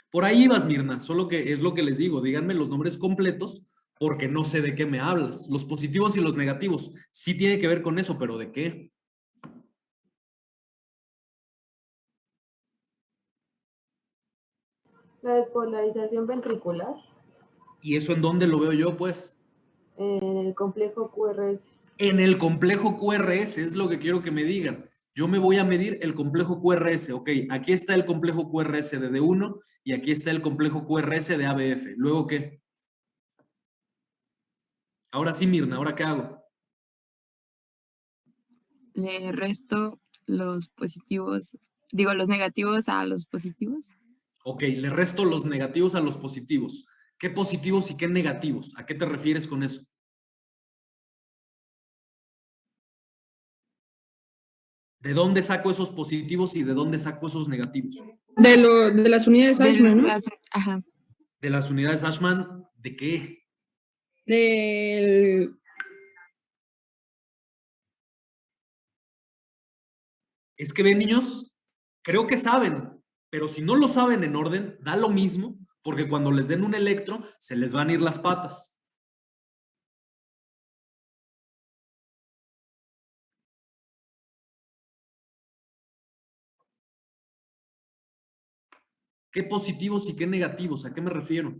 Por ahí ibas, Mirna, solo que es lo que les digo, díganme los nombres completos porque no sé de qué me hablas. Los positivos y los negativos, sí tiene que ver con eso, pero ¿de qué? La despolarización ventricular. ¿Y eso en dónde lo veo yo, pues? En el complejo QRS. En el complejo QRS, es lo que quiero que me digan. Yo me voy a medir el complejo QRS. Ok, aquí está el complejo QRS de D1 y aquí está el complejo QRS de ABF. ¿Luego qué? Ahora sí, Mirna, ¿ahora qué hago? Le resto los positivos, digo, los negativos a los positivos. Ok, le resto los negativos a los positivos. ¿Qué positivos y qué negativos? ¿A qué te refieres con eso? ¿De dónde saco esos positivos y de dónde saco esos negativos? De las unidades Del- Ashman, ¿no? Ajá. ¿De las unidades Ashman? ¿De qué? Del, Es que ven, niños, creo que saben, pero si no lo saben en orden, da lo mismo, porque cuando les den un electro, se les van a ir las patas. ¿Qué positivos y qué negativos? ¿A qué me refiero?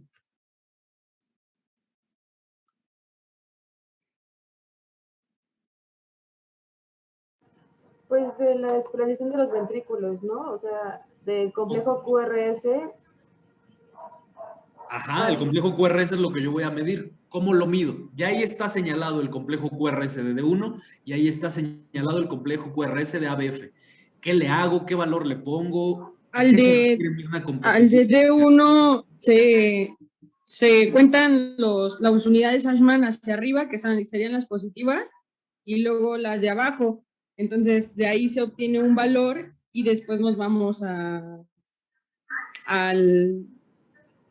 Pues de la despolarización de los ventrículos, ¿no? O sea, del complejo QRS. Ajá, el complejo QRS es lo que yo voy a medir. ¿Cómo lo mido? Ya ahí está señalado el complejo QRS de D1 y ahí está señalado el complejo QRS de ABF. ¿Qué le hago? ¿Qué valor le pongo? ¿A al qué se de, refiere Mirna con al de positivo? D1 se cuentan las unidades Ashman hacia arriba, que serían las positivas, y luego las de abajo. Entonces, de ahí se obtiene un valor y después nos vamos al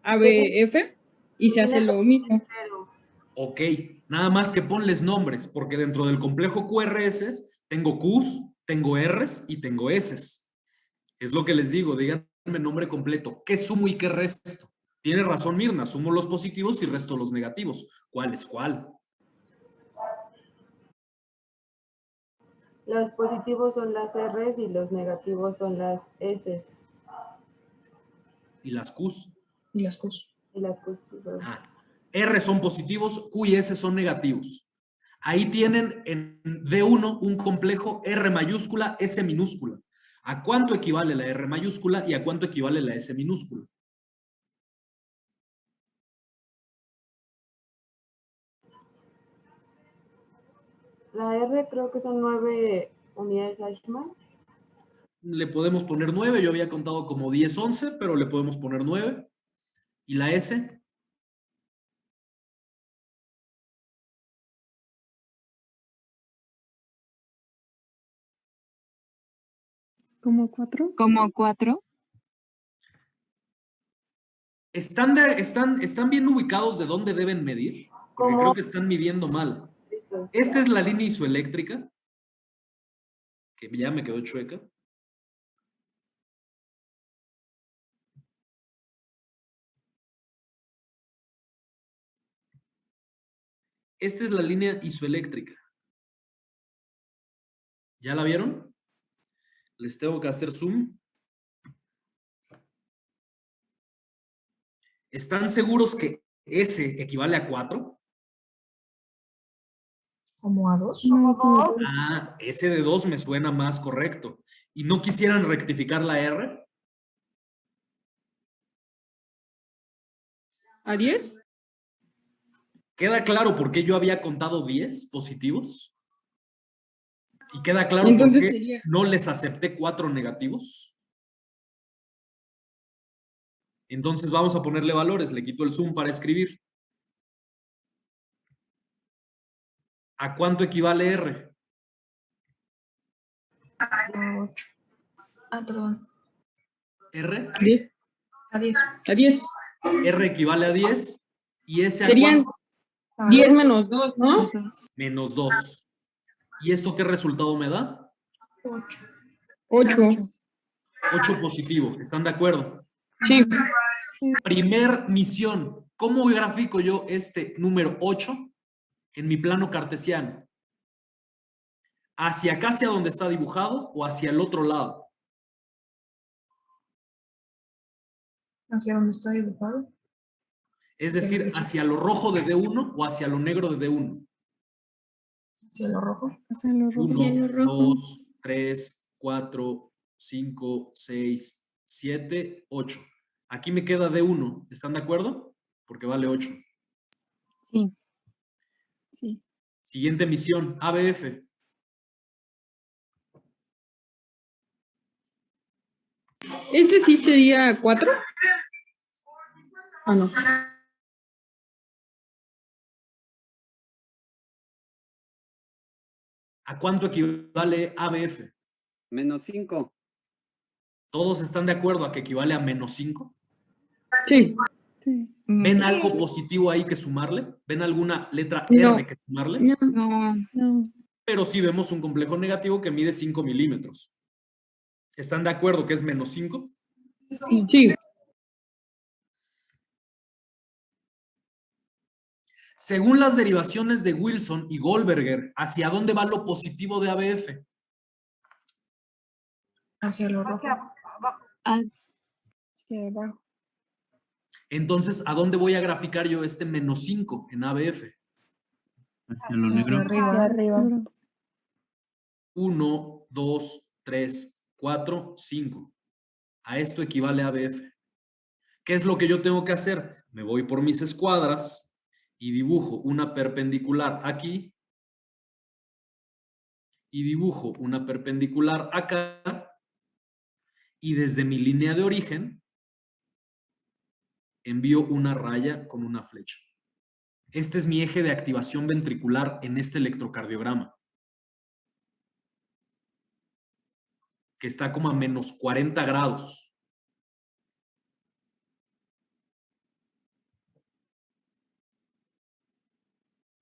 ABF y se hace lo mismo. Ok, nada más que ponles nombres, porque dentro del complejo QRS tengo Qs, tengo Rs y tengo Ss. Es lo que les digo, díganme nombre completo. ¿Qué sumo y qué resto? Tiene razón Mirna, sumo los positivos y resto los negativos. ¿Cuál es cuál? Los positivos son las R's y los negativos son las S's. ¿Y las Qs? Y las cosas. Y las Q's, sí, perdón. R son positivos, Q y S son negativos. Ahí tienen en D1 un complejo R mayúscula, S minúscula. ¿A cuánto equivale la R mayúscula y a cuánto equivale la S minúscula? La R creo que son 9 unidades Ashman. Le podemos poner 9, yo había contado como 10, 11, pero le podemos poner 9. ¿Y la S? ¿Como 4? Como 4. ¿Están bien ubicados de dónde deben medir? Porque creo que están midiendo mal. Esta es la línea isoeléctrica, que ya me quedó chueca. Esta es la línea isoeléctrica. ¿Ya la vieron? Les tengo que hacer zoom. ¿Están seguros que S equivale a 4? ¿Como a 2? No, como 2. Ah, S de 2 me suena más correcto. ¿Y no quisieran rectificar la R? ¿A 10? ¿Queda claro por qué yo había contado 10 positivos? ¿Y queda claro Entonces por qué sería- no les acepté 4 negativos? Entonces vamos a ponerle valores. Le quito el zoom para escribir. ¿A cuánto equivale R? A 8. Perdón. ¿R? 10. A 10. A 10. R equivale a 10. ¿Y S a Serían cuánto? 10 menos 2, ¿no? Menos 2. ¿Y esto qué resultado me da? 8. 8. 8 positivo. ¿Están de acuerdo? Sí. Primer misión. ¿Cómo grafico yo este número 8 en mi plano cartesiano? ¿Hacia acá, hacia donde está dibujado o hacia el otro lado? ¿Hacia dónde está dibujado? Es decir, hacia lo rojo de D1 o hacia lo negro de D1. Hacia lo rojo. Hacia lo rojo. 1, 2, 3, 4, 5, 6, 7, 8. Aquí me queda D1. ¿Están de acuerdo? Porque vale 8. Sí. Sí. Siguiente misión, ABF. ¿Este sí sería 4? Ah, no. ¿A cuánto equivale ABF? -5. ¿Todos están de acuerdo a que equivale a -5? Sí. Sí. ¿Ven algo positivo ahí que sumarle? ¿Ven alguna letra No. R que sumarle? No. No. Pero sí vemos un complejo negativo que mide 5 milímetros. ¿Están de acuerdo que es -5? Sí. Sí. Según las derivaciones de Wilson y Goldberger, ¿hacia dónde va lo positivo de ABF? Hacia lo rojo. Hacia abajo. Hacia abajo. Entonces, ¿a dónde voy a graficar yo este -5 en ABF? Hacia lo Hacia negro. arriba. Hacia arriba. 1, 2, 3, 4, 5. A esto equivale ABF. ¿Qué es lo que yo tengo que hacer? Me voy por mis escuadras y dibujo una perpendicular aquí y dibujo una perpendicular acá y desde mi línea de origen envío una raya con una flecha. Este es mi eje de activación ventricular en este electrocardiograma, que está como a -40 grados.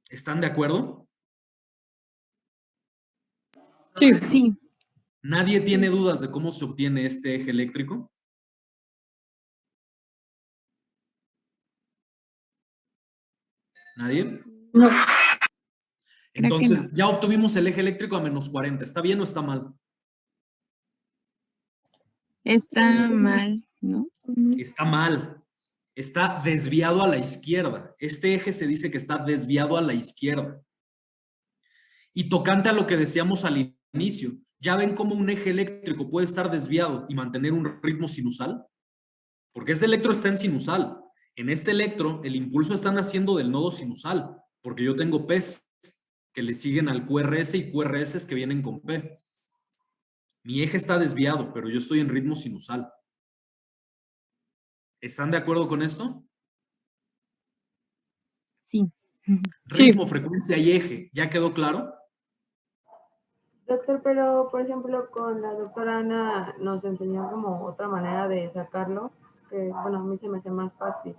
¿Están de acuerdo? Sí. Sí. ¿Nadie tiene dudas de cómo se obtiene este eje eléctrico? ¿Nadie? No. Entonces, ya obtuvimos el eje eléctrico a -40. ¿Está bien o está mal? Está mal, ¿no? Está mal. Está desviado a la izquierda. Este eje se dice que está desviado a la izquierda. Y tocante a lo que decíamos al inicio, ¿ya ven cómo un eje eléctrico puede estar desviado y mantener un ritmo sinusal? Porque este electro está en sinusal. En este electro, el impulso está naciendo del nodo sinusal, porque yo tengo P's que le siguen al QRS y QRS que vienen con P. Mi eje está desviado, pero yo estoy en ritmo sinusal. ¿Están de acuerdo con esto? Sí. Ritmo, frecuencia y eje. ¿Ya quedó claro? Doctor, pero por ejemplo con la doctora Ana nos enseñó como otra manera de sacarlo, que bueno, a mí se me hace más fácil.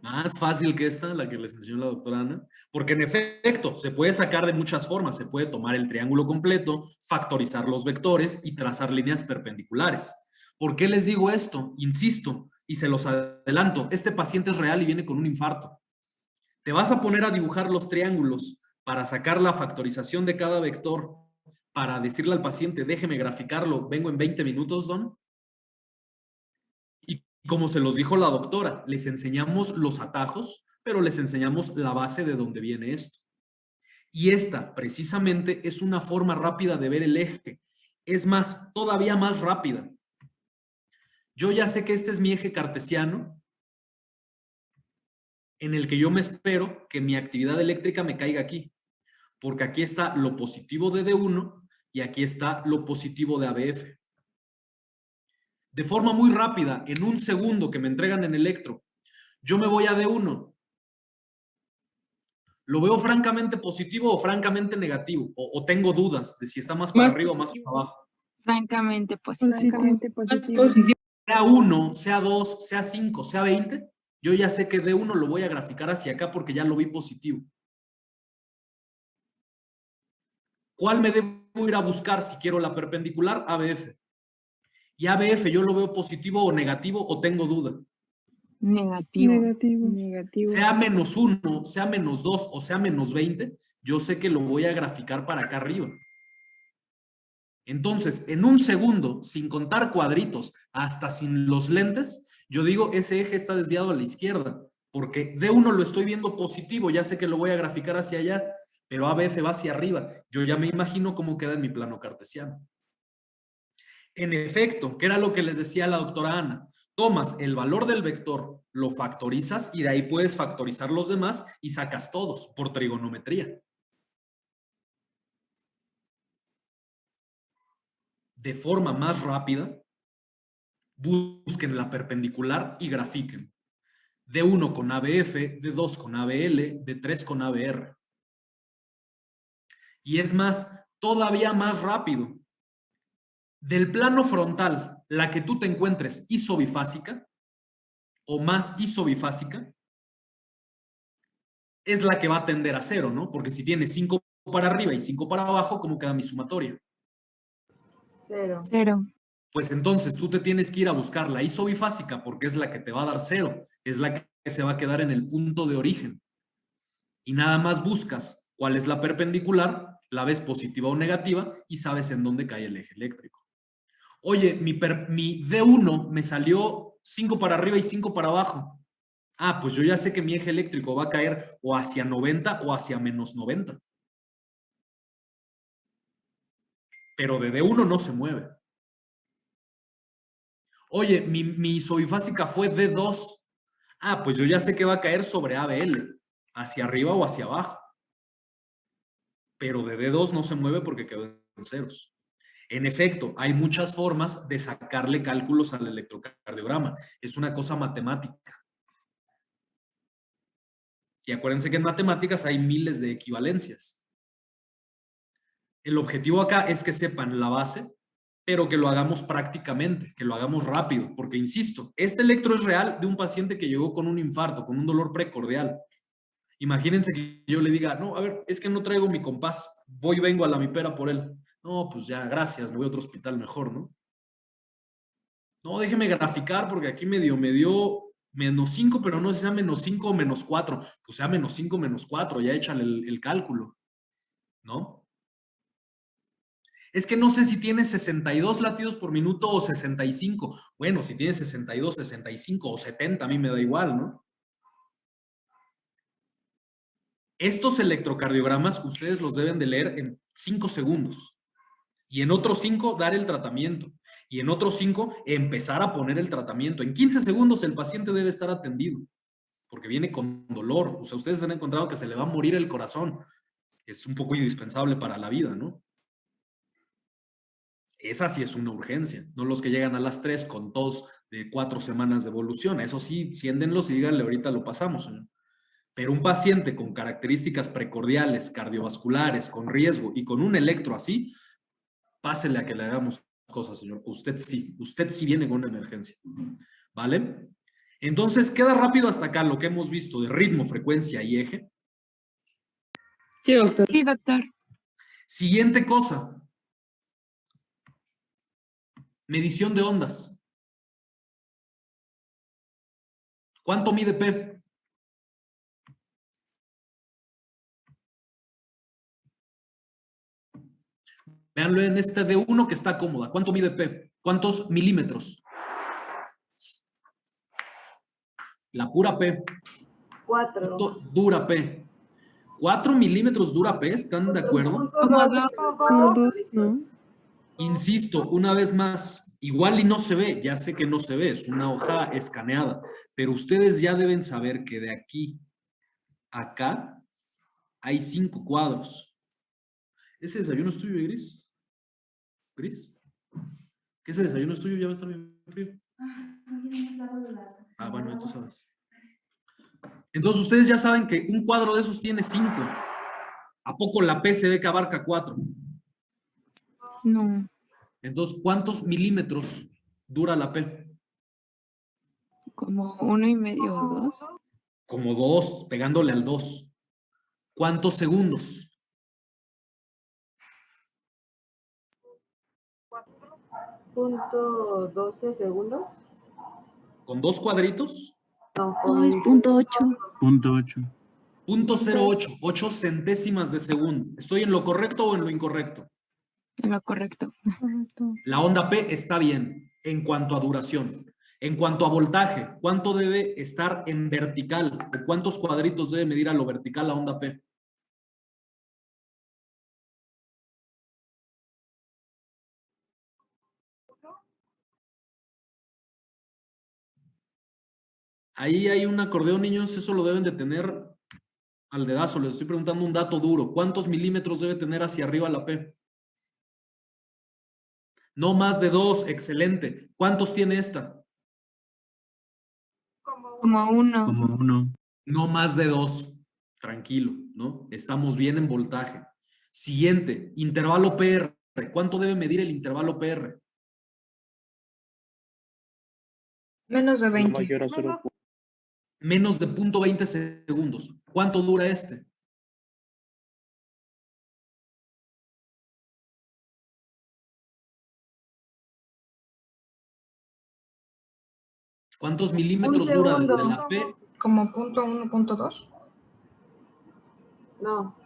Más fácil que esta, la que les enseñó la doctora Ana, porque en efecto se puede sacar de muchas formas. Se puede tomar el triángulo completo, factorizar los vectores y trazar líneas perpendiculares. ¿Por qué les digo esto? Insisto, y se los adelanto, este paciente es real y viene con un infarto. Te vas a poner a dibujar los triángulos para sacar la factorización de cada vector, para decirle al paciente, déjeme graficarlo, vengo en 20 minutos, don. Y como se los dijo la doctora, les enseñamos los atajos, pero les enseñamos la base de donde viene esto. Y esta, precisamente, es una forma rápida de ver el eje. Es más, todavía más rápida. Yo ya sé que este es mi eje cartesiano, en el que yo me espero que mi actividad eléctrica me caiga aquí, porque aquí está lo positivo de D1 y aquí está lo positivo de ABF. De forma muy rápida, en un segundo que me entregan en electro, yo me voy a D1. ¿Lo veo francamente positivo o francamente negativo? O tengo dudas de si está más para arriba o más para abajo. Francamente positivo. Positivo. Sea 1, sea 2, sea 5, sea 20, yo ya sé que D1 lo voy a graficar hacia acá porque ya lo vi positivo. ¿Cuál me debo ir a buscar si quiero la perpendicular? ABF. Y ABF, ¿yo lo veo positivo o negativo o tengo duda? Negativo. Negativo. Sea -1, sea -2 o sea -20, yo sé que lo voy a graficar para acá arriba. Entonces, en un segundo, sin contar cuadritos, hasta sin los lentes, yo digo, ese eje está desviado a la izquierda, porque D1 lo estoy viendo positivo, ya sé que lo voy a graficar hacia allá, pero ABF va hacia arriba. Yo ya me imagino cómo queda en mi plano cartesiano. En efecto, ¿qué era lo que les decía la doctora Ana? Tomas el valor del vector, lo factorizas y de ahí puedes factorizar los demás y sacas todos por trigonometría. De forma más rápida, busquen la perpendicular y grafiquen. D1 con ABF, D2 con ABL, D3 con ABR. Y es más, todavía más rápido. Del plano frontal, la que tú te encuentres isobifásica o más isobifásica es la que va a tender a 0, ¿no? Porque si tiene 5 para arriba y 5 para abajo, ¿cómo queda mi sumatoria? 0. 0. Pues entonces tú te tienes que ir a buscar la isobifásica porque es la que te va a dar 0, es la que se va a quedar en el punto de origen. Y nada más buscas cuál es la perpendicular, la ves positiva o negativa y sabes en dónde cae el eje eléctrico. Oye, mi D1 me salió 5 para arriba y 5 para abajo. Ah, pues yo ya sé que mi eje eléctrico va a caer o hacia 90 o hacia menos 90. Pero de D1 no se mueve. Oye, mi isobifásica fue D2. Ah, pues yo ya sé que va a caer sobre ABL, hacia arriba o hacia abajo. Pero de D2 no se mueve porque quedó en ceros. En efecto, hay muchas formas de sacarle cálculos al electrocardiograma. Es una cosa matemática. Y acuérdense que en matemáticas hay miles de equivalencias. El objetivo acá es que sepan la base, pero que lo hagamos prácticamente, que lo hagamos rápido, porque insisto, este electro es real de un paciente que llegó con un infarto, con un dolor precordial. Imagínense que yo le diga, no, a ver, es que no traigo mi compás, voy y vengo a la mipera por él. No, pues ya, gracias, me voy a otro hospital mejor, ¿no? No, déjeme graficar porque aquí me dio -5, pero no sé si sea -5 o -4. Pues sea -5, -4, ya échale el cálculo, ¿no? Es que no sé si tiene 62 latidos por minuto o 65. Bueno, si tiene 62, 65 o 70, a mí me da igual, ¿no? Estos electrocardiogramas ustedes los deben de leer en 5 segundos. Y en otros 5 dar el tratamiento. Y en otros 5 empezar a poner el tratamiento. En 15 segundos el paciente debe estar atendido. Porque viene con dolor. O sea, ustedes han encontrado que se le va a morir el corazón. Es un poco indispensable para la vida, ¿no? Esa sí es una urgencia. No los que llegan a las 3 con tos de 4 semanas de evolución. Eso sí, siéndenlos y díganle, ahorita lo pasamos, señor. Pero un paciente con características precordiales, cardiovasculares, con riesgo y con un electro así, pásele a que le hagamos cosas, señor. Usted sí viene con una emergencia. ¿Vale? Entonces, queda rápido hasta acá lo que hemos visto de ritmo, frecuencia y eje. Sí, doctor. Sí, doctor. Siguiente cosa. Medición de ondas. ¿Cuánto mide P? Véanlo en este D1 que está cómoda. ¿Cuánto mide P? ¿Cuántos milímetros? La pura P. 4. ¿Cuánto dura P? 4 milímetros dura P, ¿están de acuerdo? Como dos, ¿no? Insisto, una vez más, igual y no se ve, ya sé que no se ve, es una hoja escaneada, pero ustedes ya deben saber que de aquí a acá hay 5 cuadros. ¿Ese desayuno es tuyo, Gris? ¿Gris? ¿Qué ese desayuno es tuyo? Ya va a estar bien frío. Ah, bueno, tú sabes. Entonces ustedes ya saben que un cuadro de esos tiene 5. ¿A poco la P se ve que abarca 4? No, Entonces, ¿cuántos milímetros dura la P? como 1,5 o 2. Como 2, pegándole al 2. ¿Cuántos segundos? 0.12 segundos. ¿Con 2 cuadritos? No, No, es .8. .08, 8 centésimas de segundo. ¿Estoy en lo correcto o en lo incorrecto? En lo correcto. Correcto. La onda P está bien en cuanto a duración. En cuanto a voltaje, ¿cuánto debe estar en vertical? ¿O cuántos cuadritos debe medir a lo vertical la onda P? Ahí hay un acordeón, niños, eso lo deben de tener al dedazo. Les estoy preguntando un dato duro. ¿Cuántos milímetros debe tener hacia arriba la P? No más de 2, excelente. ¿Cuántos tiene esta? Como uno. Como 1. No más de 2. Tranquilo, ¿no? Estamos bien en voltaje. Siguiente, intervalo PR. ¿Cuánto debe medir el intervalo PR? Menos de 20. Menos de 0.20 segundos. ¿Cuánto dura este? ¿Cuántos milímetros dura desde segundo. la P? Como punto 1, punto 2. No.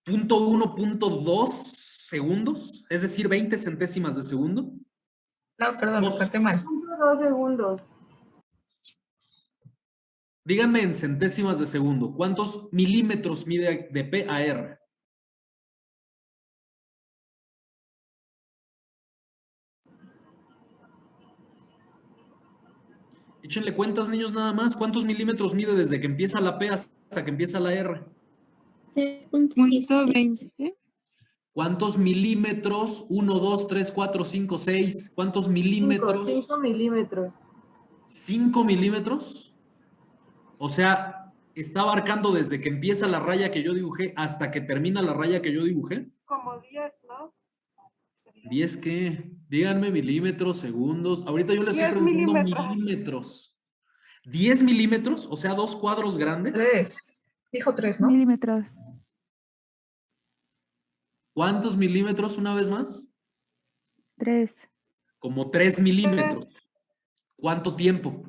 Punto 1, punto 2 segundos, es decir, 20 centésimas de segundo. No, perdón, lo conté mal. 2 segundos. Díganme en centésimas de segundo, ¿cuántos milímetros mide de P a R? Échenle cuentas, niños, nada más. ¿Cuántos milímetros mide desde que empieza la P hasta que empieza la R? Punto 20. ¿Cuántos milímetros? 1, 2, 3, 4, 5, 6. ¿Cuántos milímetros? 5 milímetros. 5 milímetros. O sea, está abarcando desde que empieza la raya que yo dibujé hasta que termina la raya que yo dibujé. Como 10, ¿no? ¿10 qué? Díganme milímetros, segundos. Ahorita yo les estoy 10 preguntando milímetros. milímetros. 10 milímetros, o sea, 2 cuadros grandes. 3. Dijo 3, ¿no? Milímetros. ¿Cuántos milímetros una vez más? 3. Como 3 milímetros. ¿Cuánto tiempo?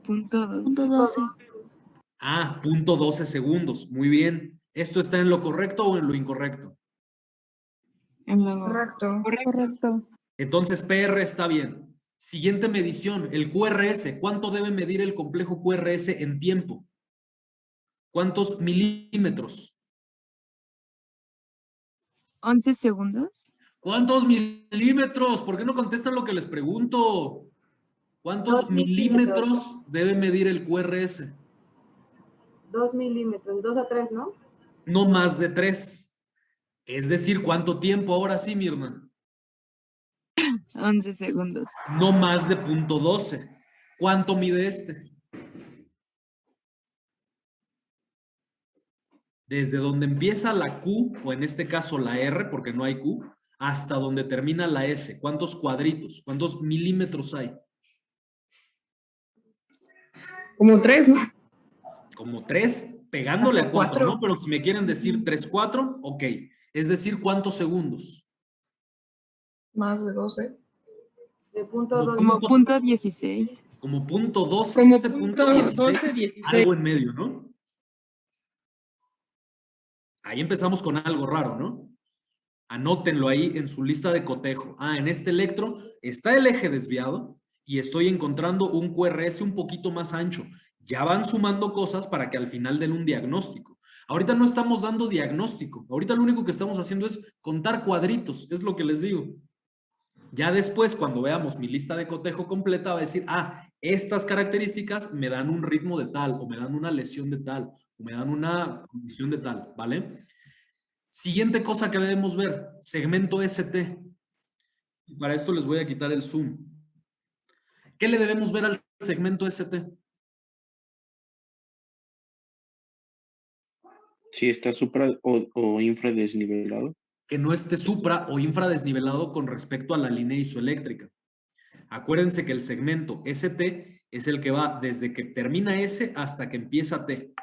Punto 2. Punto 12. Ah, 0.12 segundos. Muy bien. ¿Esto está en lo correcto o en lo incorrecto? En lo Correcto. Correcto. Entonces, PR está bien. Siguiente medición, el QRS. ¿Cuánto debe medir el complejo QRS en tiempo? ¿Cuántos milímetros? 11 segundos. ¿Cuántos milímetros? ¿Por qué no contestan lo que les pregunto? ¿Cuántos 2 milímetros. milímetros debe medir el QRS? 2 milímetros. 2 a 3, ¿no? No más de 3. Es decir, ¿cuánto tiempo ahora sí, Mirna? 11 segundos. No más de 0.12. ¿Cuánto mide este? Desde donde empieza la Q, o en este caso la R, porque no hay Q, hasta donde termina la S. ¿Cuántos cuadritos? ¿Cuántos milímetros hay? Como 3, ¿no? Como 3, pegándole Hacia a 4, 4. ¿no? Pero si me quieren decir 3, 4, ok. Es decir, ¿cuántos segundos? Más de 12. De punto 2. Como punto 16. Como 0.12, Como punto 0.16, 12, 16. algo en medio, ¿no? Ahí empezamos con algo raro, ¿no? Anótenlo ahí en su lista de cotejo. Ah, en este electro está el eje desviado y estoy encontrando un QRS un poquito más ancho. Ya van sumando cosas para que al final den un diagnóstico. Ahorita no estamos dando diagnóstico. Ahorita lo único que estamos haciendo es contar cuadritos, es lo que les digo. Ya después, cuando veamos mi lista de cotejo completa, va a decir, ah, estas características me dan un ritmo de tal, o me dan una lesión de tal, o me dan una condición de tal, ¿vale? Siguiente cosa que debemos ver, segmento ST. Y para esto les voy a quitar el zoom. ¿Qué le debemos ver al segmento ST? Si está supra o infradesnivelado. Que no esté supra o infradesnivelado con respecto a la línea isoeléctrica. Acuérdense que el segmento ST es el que va desde que termina S hasta que empieza T.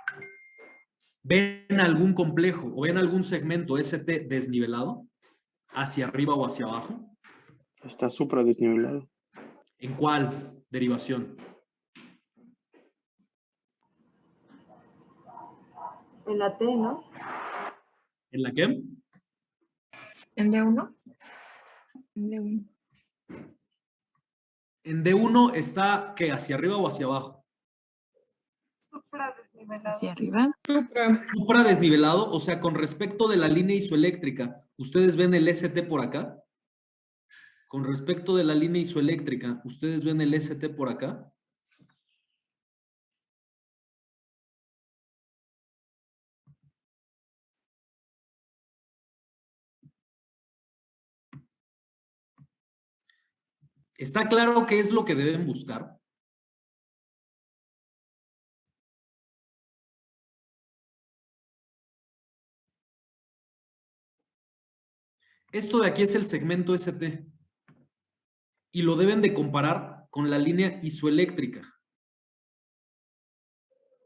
¿Ven algún complejo o ven algún segmento ST desnivelado? ¿Hacia arriba o hacia abajo? Está supradesnivelado. ¿En cuál derivación? En la T, ¿no? ¿En la qué? ¿En D1? D1. En D1 está, ¿qué? ¿Hacia arriba o hacia abajo? Supradesnivelado. Hacia arriba. Supradesnivelado, o sea, con respecto de la línea isoeléctrica, ¿ustedes ven el ST por acá? Con respecto de la línea isoeléctrica, ¿ustedes ven el ST por acá? ¿Está claro qué es lo que deben buscar? Esto de aquí es el segmento ST y lo deben de comparar con la línea isoeléctrica.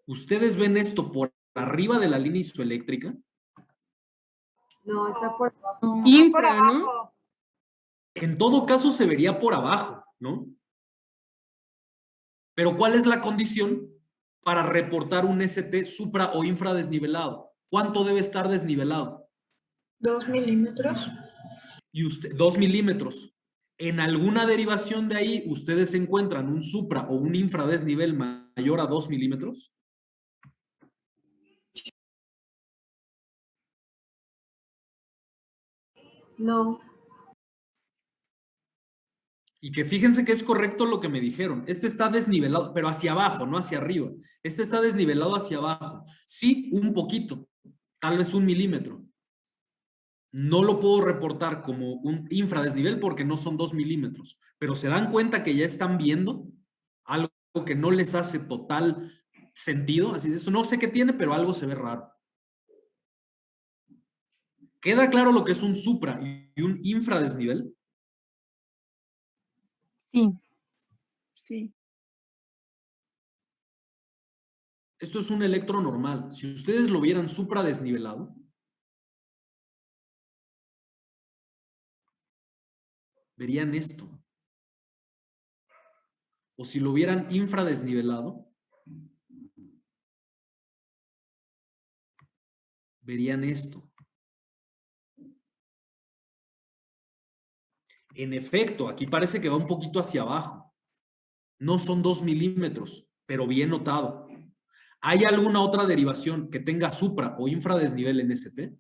¿Ustedes ven esto por arriba de la línea isoeléctrica? No, está por abajo. Infra, ¿no? En todo caso se vería por abajo, ¿no? Pero ¿cuál es la condición para reportar un ST supra o infradesnivelado? ¿Cuánto debe estar desnivelado? 2 milímetros. Y usted, 2 milímetros. En alguna derivación de ahí, ¿ustedes encuentran un supra o un infradesnivel mayor a 2 milímetros? No. Y que fíjense que es correcto lo que me dijeron. Este está desnivelado, pero hacia abajo, no hacia arriba. Este está desnivelado hacia abajo. Sí, un poquito, tal vez 1 milímetro. No lo puedo reportar como un infradesnivel porque no son 2 milímetros, pero se dan cuenta que ya están viendo algo que no les hace total sentido. Así de eso no sé qué tiene, pero algo se ve raro. ¿Queda claro lo que es un supra y un infradesnivel? Sí. Sí. Esto es un electro normal. Si ustedes lo vieran supradesnivelado, verían esto. O si lo vieran infradesnivelado, verían esto. En efecto, aquí parece que va un poquito hacia abajo. No son 2 milímetros, pero bien notado. ¿Hay alguna otra derivación que tenga supra o infradesnivel en ST?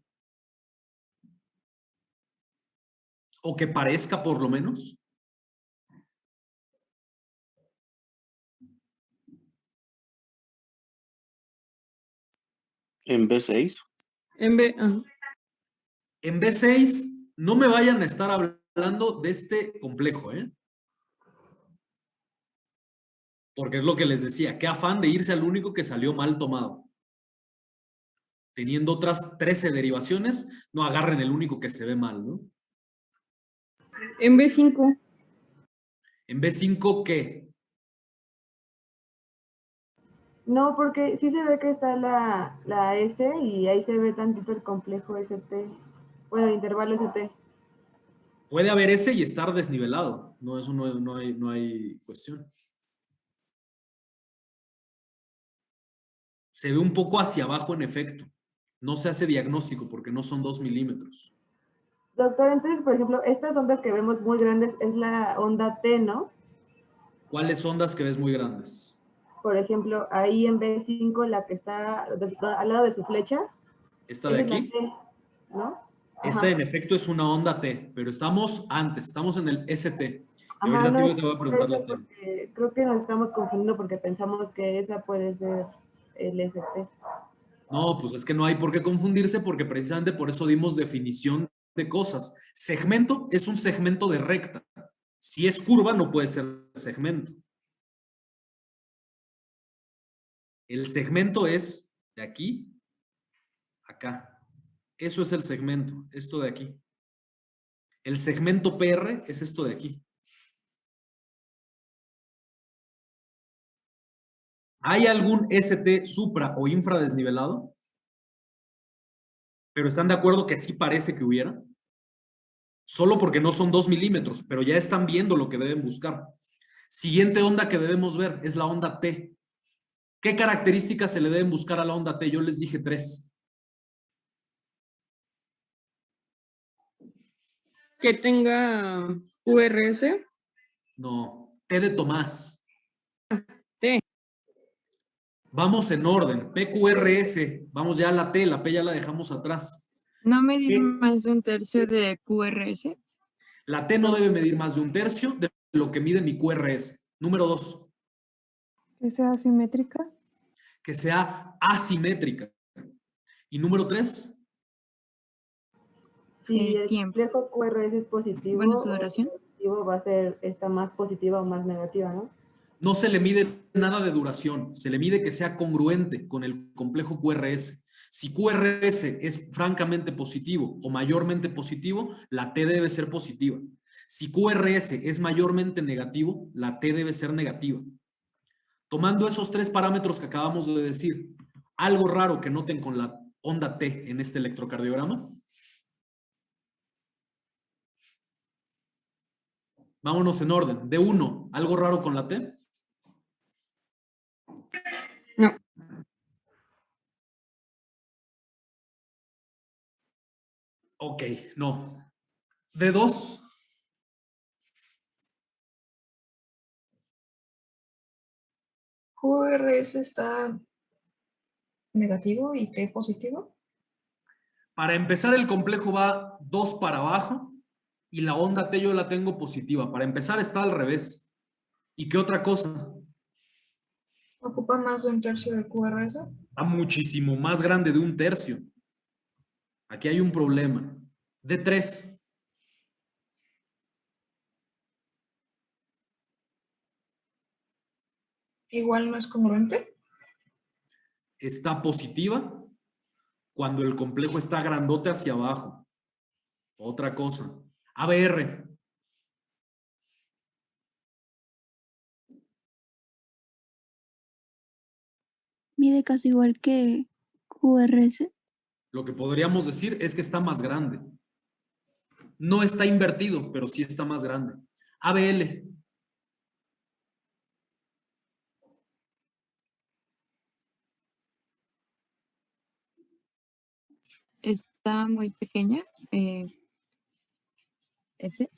¿O que parezca por lo menos? En B6. En B, En B6, no me vayan a estar hablando de este complejo, ¿eh? Porque es lo que les decía, qué afán de irse al único que salió mal tomado. Teniendo otras 13 derivaciones, no agarren el único que se ve mal, ¿no? En B5. En B5, ¿qué? No, porque sí se ve que está la S y ahí se ve tantito el complejo ST. Bueno, el intervalo ST. Puede haber ese y estar desnivelado. No, eso no hay cuestión. Se ve un poco hacia abajo en efecto. No se hace diagnóstico porque no son 2 milímetros. Doctor, entonces, por ejemplo, estas ondas que vemos muy grandes es la onda T, ¿no? ¿Cuáles ondas que ves muy grandes? Por ejemplo, ahí en B5, la que está al lado de su flecha. ¿Esta de esa es la aquí? T, ¿no? Esta en efecto es una onda T, pero estamos antes, estamos en el ST. Y Ajá, ahorita no, te voy a preguntar la T. creo que nos estamos confundiendo porque pensamos que esa puede ser el ST. No, pues es que no hay por qué confundirse porque precisamente por eso dimos definición de cosas. Segmento es un segmento de recta. Si es curva, no puede ser segmento. El segmento es de aquí a acá. Eso es el segmento, esto de aquí. El segmento PR es esto de aquí. ¿Hay algún ST supra o infradesnivelado? Pero están de acuerdo que sí parece que hubiera. Solo porque no son 2 milímetros, pero ya están viendo lo que deben buscar. Siguiente onda que debemos ver es la onda T. ¿Qué características se le deben buscar a la onda T? Yo les dije 3. que tenga QRS. No, T de Tomás. T. Vamos en orden. PQRS. Vamos ya a la T. La P ya la dejamos atrás. ¿No medir ¿Qué? más de un tercio de QRS? La T no debe medir más de un tercio de lo que mide mi QRS. Número 2. Que sea asimétrica. Que sea asimétrica. Y número 3. Si El el tiempo. complejo QRS es positivo, Bueno, su o duración. negativo, va a ser esta más positiva o más negativa, ¿no? No se le mide nada de duración. Se le mide que sea congruente con el complejo QRS. Si QRS es francamente positivo o mayormente positivo, la T debe ser positiva. Si QRS es mayormente negativo, la T debe ser negativa. Tomando esos 3 parámetros que acabamos de decir, algo raro que noten con la onda T en este electrocardiograma. Vámonos en orden. De 1, ¿algo raro con la T? No. Ok, no. De 2. QRS está negativo y T positivo. Para empezar, el complejo va 2 para abajo y la onda T yo la tengo positiva. Para empezar está al revés. ¿Y qué otra cosa? ¿Ocupa más de un tercio de QRS? Está muchísimo más grande de un tercio. Aquí hay un problema. De 3. Igual no es congruente. Está positiva cuando el complejo está grandote hacia abajo. Otra cosa. ABR. Mide casi igual que QRS. Lo que podríamos decir es que está más grande. No está invertido, pero sí está más grande. ABL. Está muy pequeña. Ese.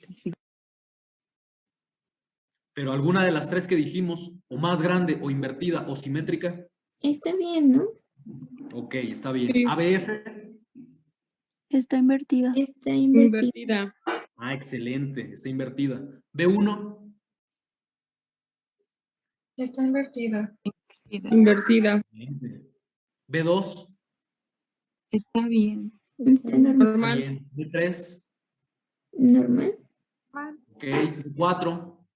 Pero alguna de las 3 que dijimos, o más grande, o invertida, o simétrica. Está bien, ¿no? Ok, está bien. Sí. ABF. Está invertida. Está invertida. Invertida. Ah, excelente, está invertida. B1. Está invertida. Invertida. Excelente. B2. Está bien. Está normal. Está Normal. bien. B3. Normal. Ok. B4.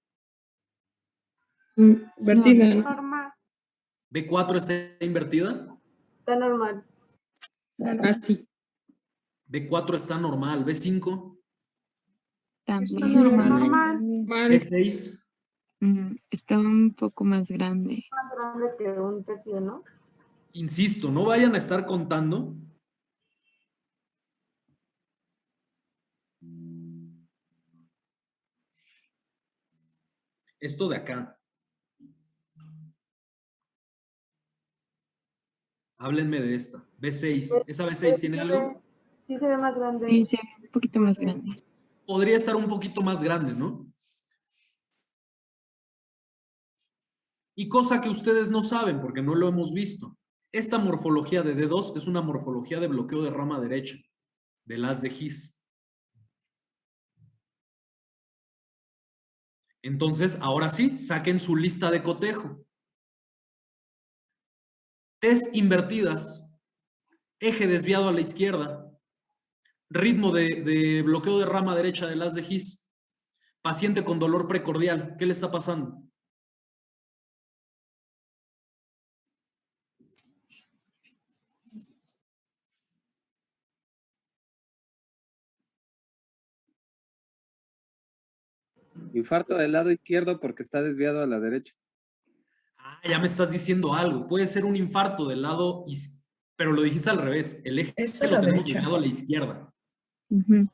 Invertida. ¿no? Normal. B4 está invertida. Está normal. Así. B4 está normal. B5. Está También. normal. Normal. Normal. B6. Está un poco más grande. Más grande que un tercio, ¿no? Insisto, no vayan a estar contando. Esto de acá. Háblenme de esta. B6. ¿Esa B6 tiene algo? Sí se ve más grande. Sí, se ve un poquito más grande. Podría estar un poquito más grande, ¿no? Y cosa que ustedes no saben porque no lo hemos visto. Esta morfología de D2 es una morfología de bloqueo de rama derecha, del haz de His. Entonces, ahora sí, saquen su lista de cotejo. Ts invertidas, eje desviado a la izquierda, ritmo de bloqueo de rama derecha del haz de His, paciente con dolor precordial, ¿qué le está pasando? Infarto del lado izquierdo porque está desviado a la derecha. Ah, ya me estás diciendo algo. Puede ser un infarto del lado izquierdo, pero lo dijiste al revés. El eje Es a lo la tenemos derecha. desviado a la izquierda. Ujú.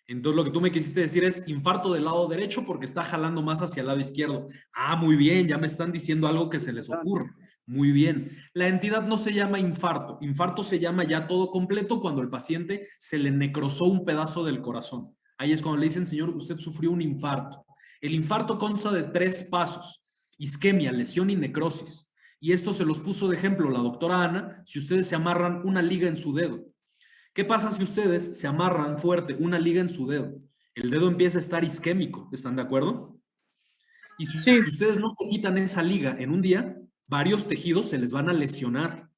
Entonces lo que tú me quisiste decir es infarto del lado derecho porque está jalando más hacia el lado izquierdo. Ah, muy bien, ya me están diciendo algo que se les ocurre. Muy bien. La entidad no se llama infarto. Infarto se llama ya todo completo cuando el paciente se le necrosó un pedazo del corazón. Ahí es cuando le dicen, señor, usted sufrió un infarto. El infarto consta de 3 pasos: isquemia, lesión y necrosis. Y esto se los puso de ejemplo la doctora Ana, si ustedes se amarran una liga en su dedo. ¿Qué pasa si ustedes se amarran fuerte una liga en su dedo? El dedo empieza a estar isquémico, ¿están de acuerdo? Y si ustedes no se quitan esa liga en un día, varios tejidos se les van a lesionar.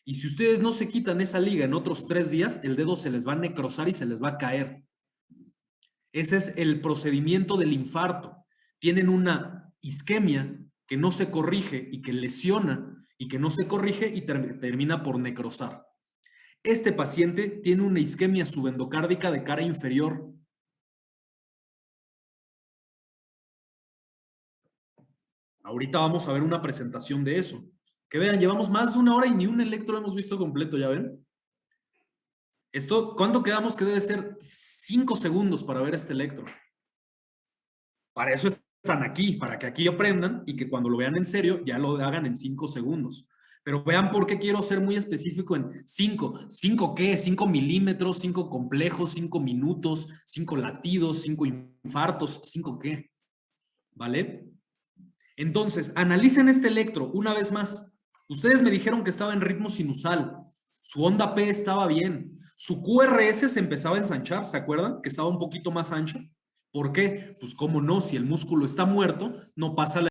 Y si ustedes no se quitan esa liga en otros 3 días, el dedo se les va a necrosar y se les va a caer. Ese es el procedimiento del infarto. Tienen una isquemia que no se corrige y que lesiona y que no se corrige y termina por necrosar. Este paciente tiene una isquemia subendocárdica de cara inferior. Ahorita vamos a ver una presentación de eso. Que vean, llevamos más de 1 hora y ni un electro hemos visto completo, ¿ya ven? Esto, ¿cuánto quedamos que debe ser? 5 segundos para ver este electro. Para eso están aquí, para que aquí aprendan y que cuando lo vean en serio ya lo hagan en 5 segundos. Pero vean por qué quiero ser muy específico en 5. ¿5 qué? 5 milímetros, 5 complejos, 5 minutos, 5 latidos, 5 infartos, 5 qué. ¿Vale? Entonces, analicen este electro una vez más. Ustedes me dijeron que estaba en ritmo sinusal. Su onda P estaba bien. Su QRS se empezaba a ensanchar, ¿se acuerdan? Que estaba un poquito más ancho. ¿Por qué? Pues cómo no, si el músculo está muerto, no pasa la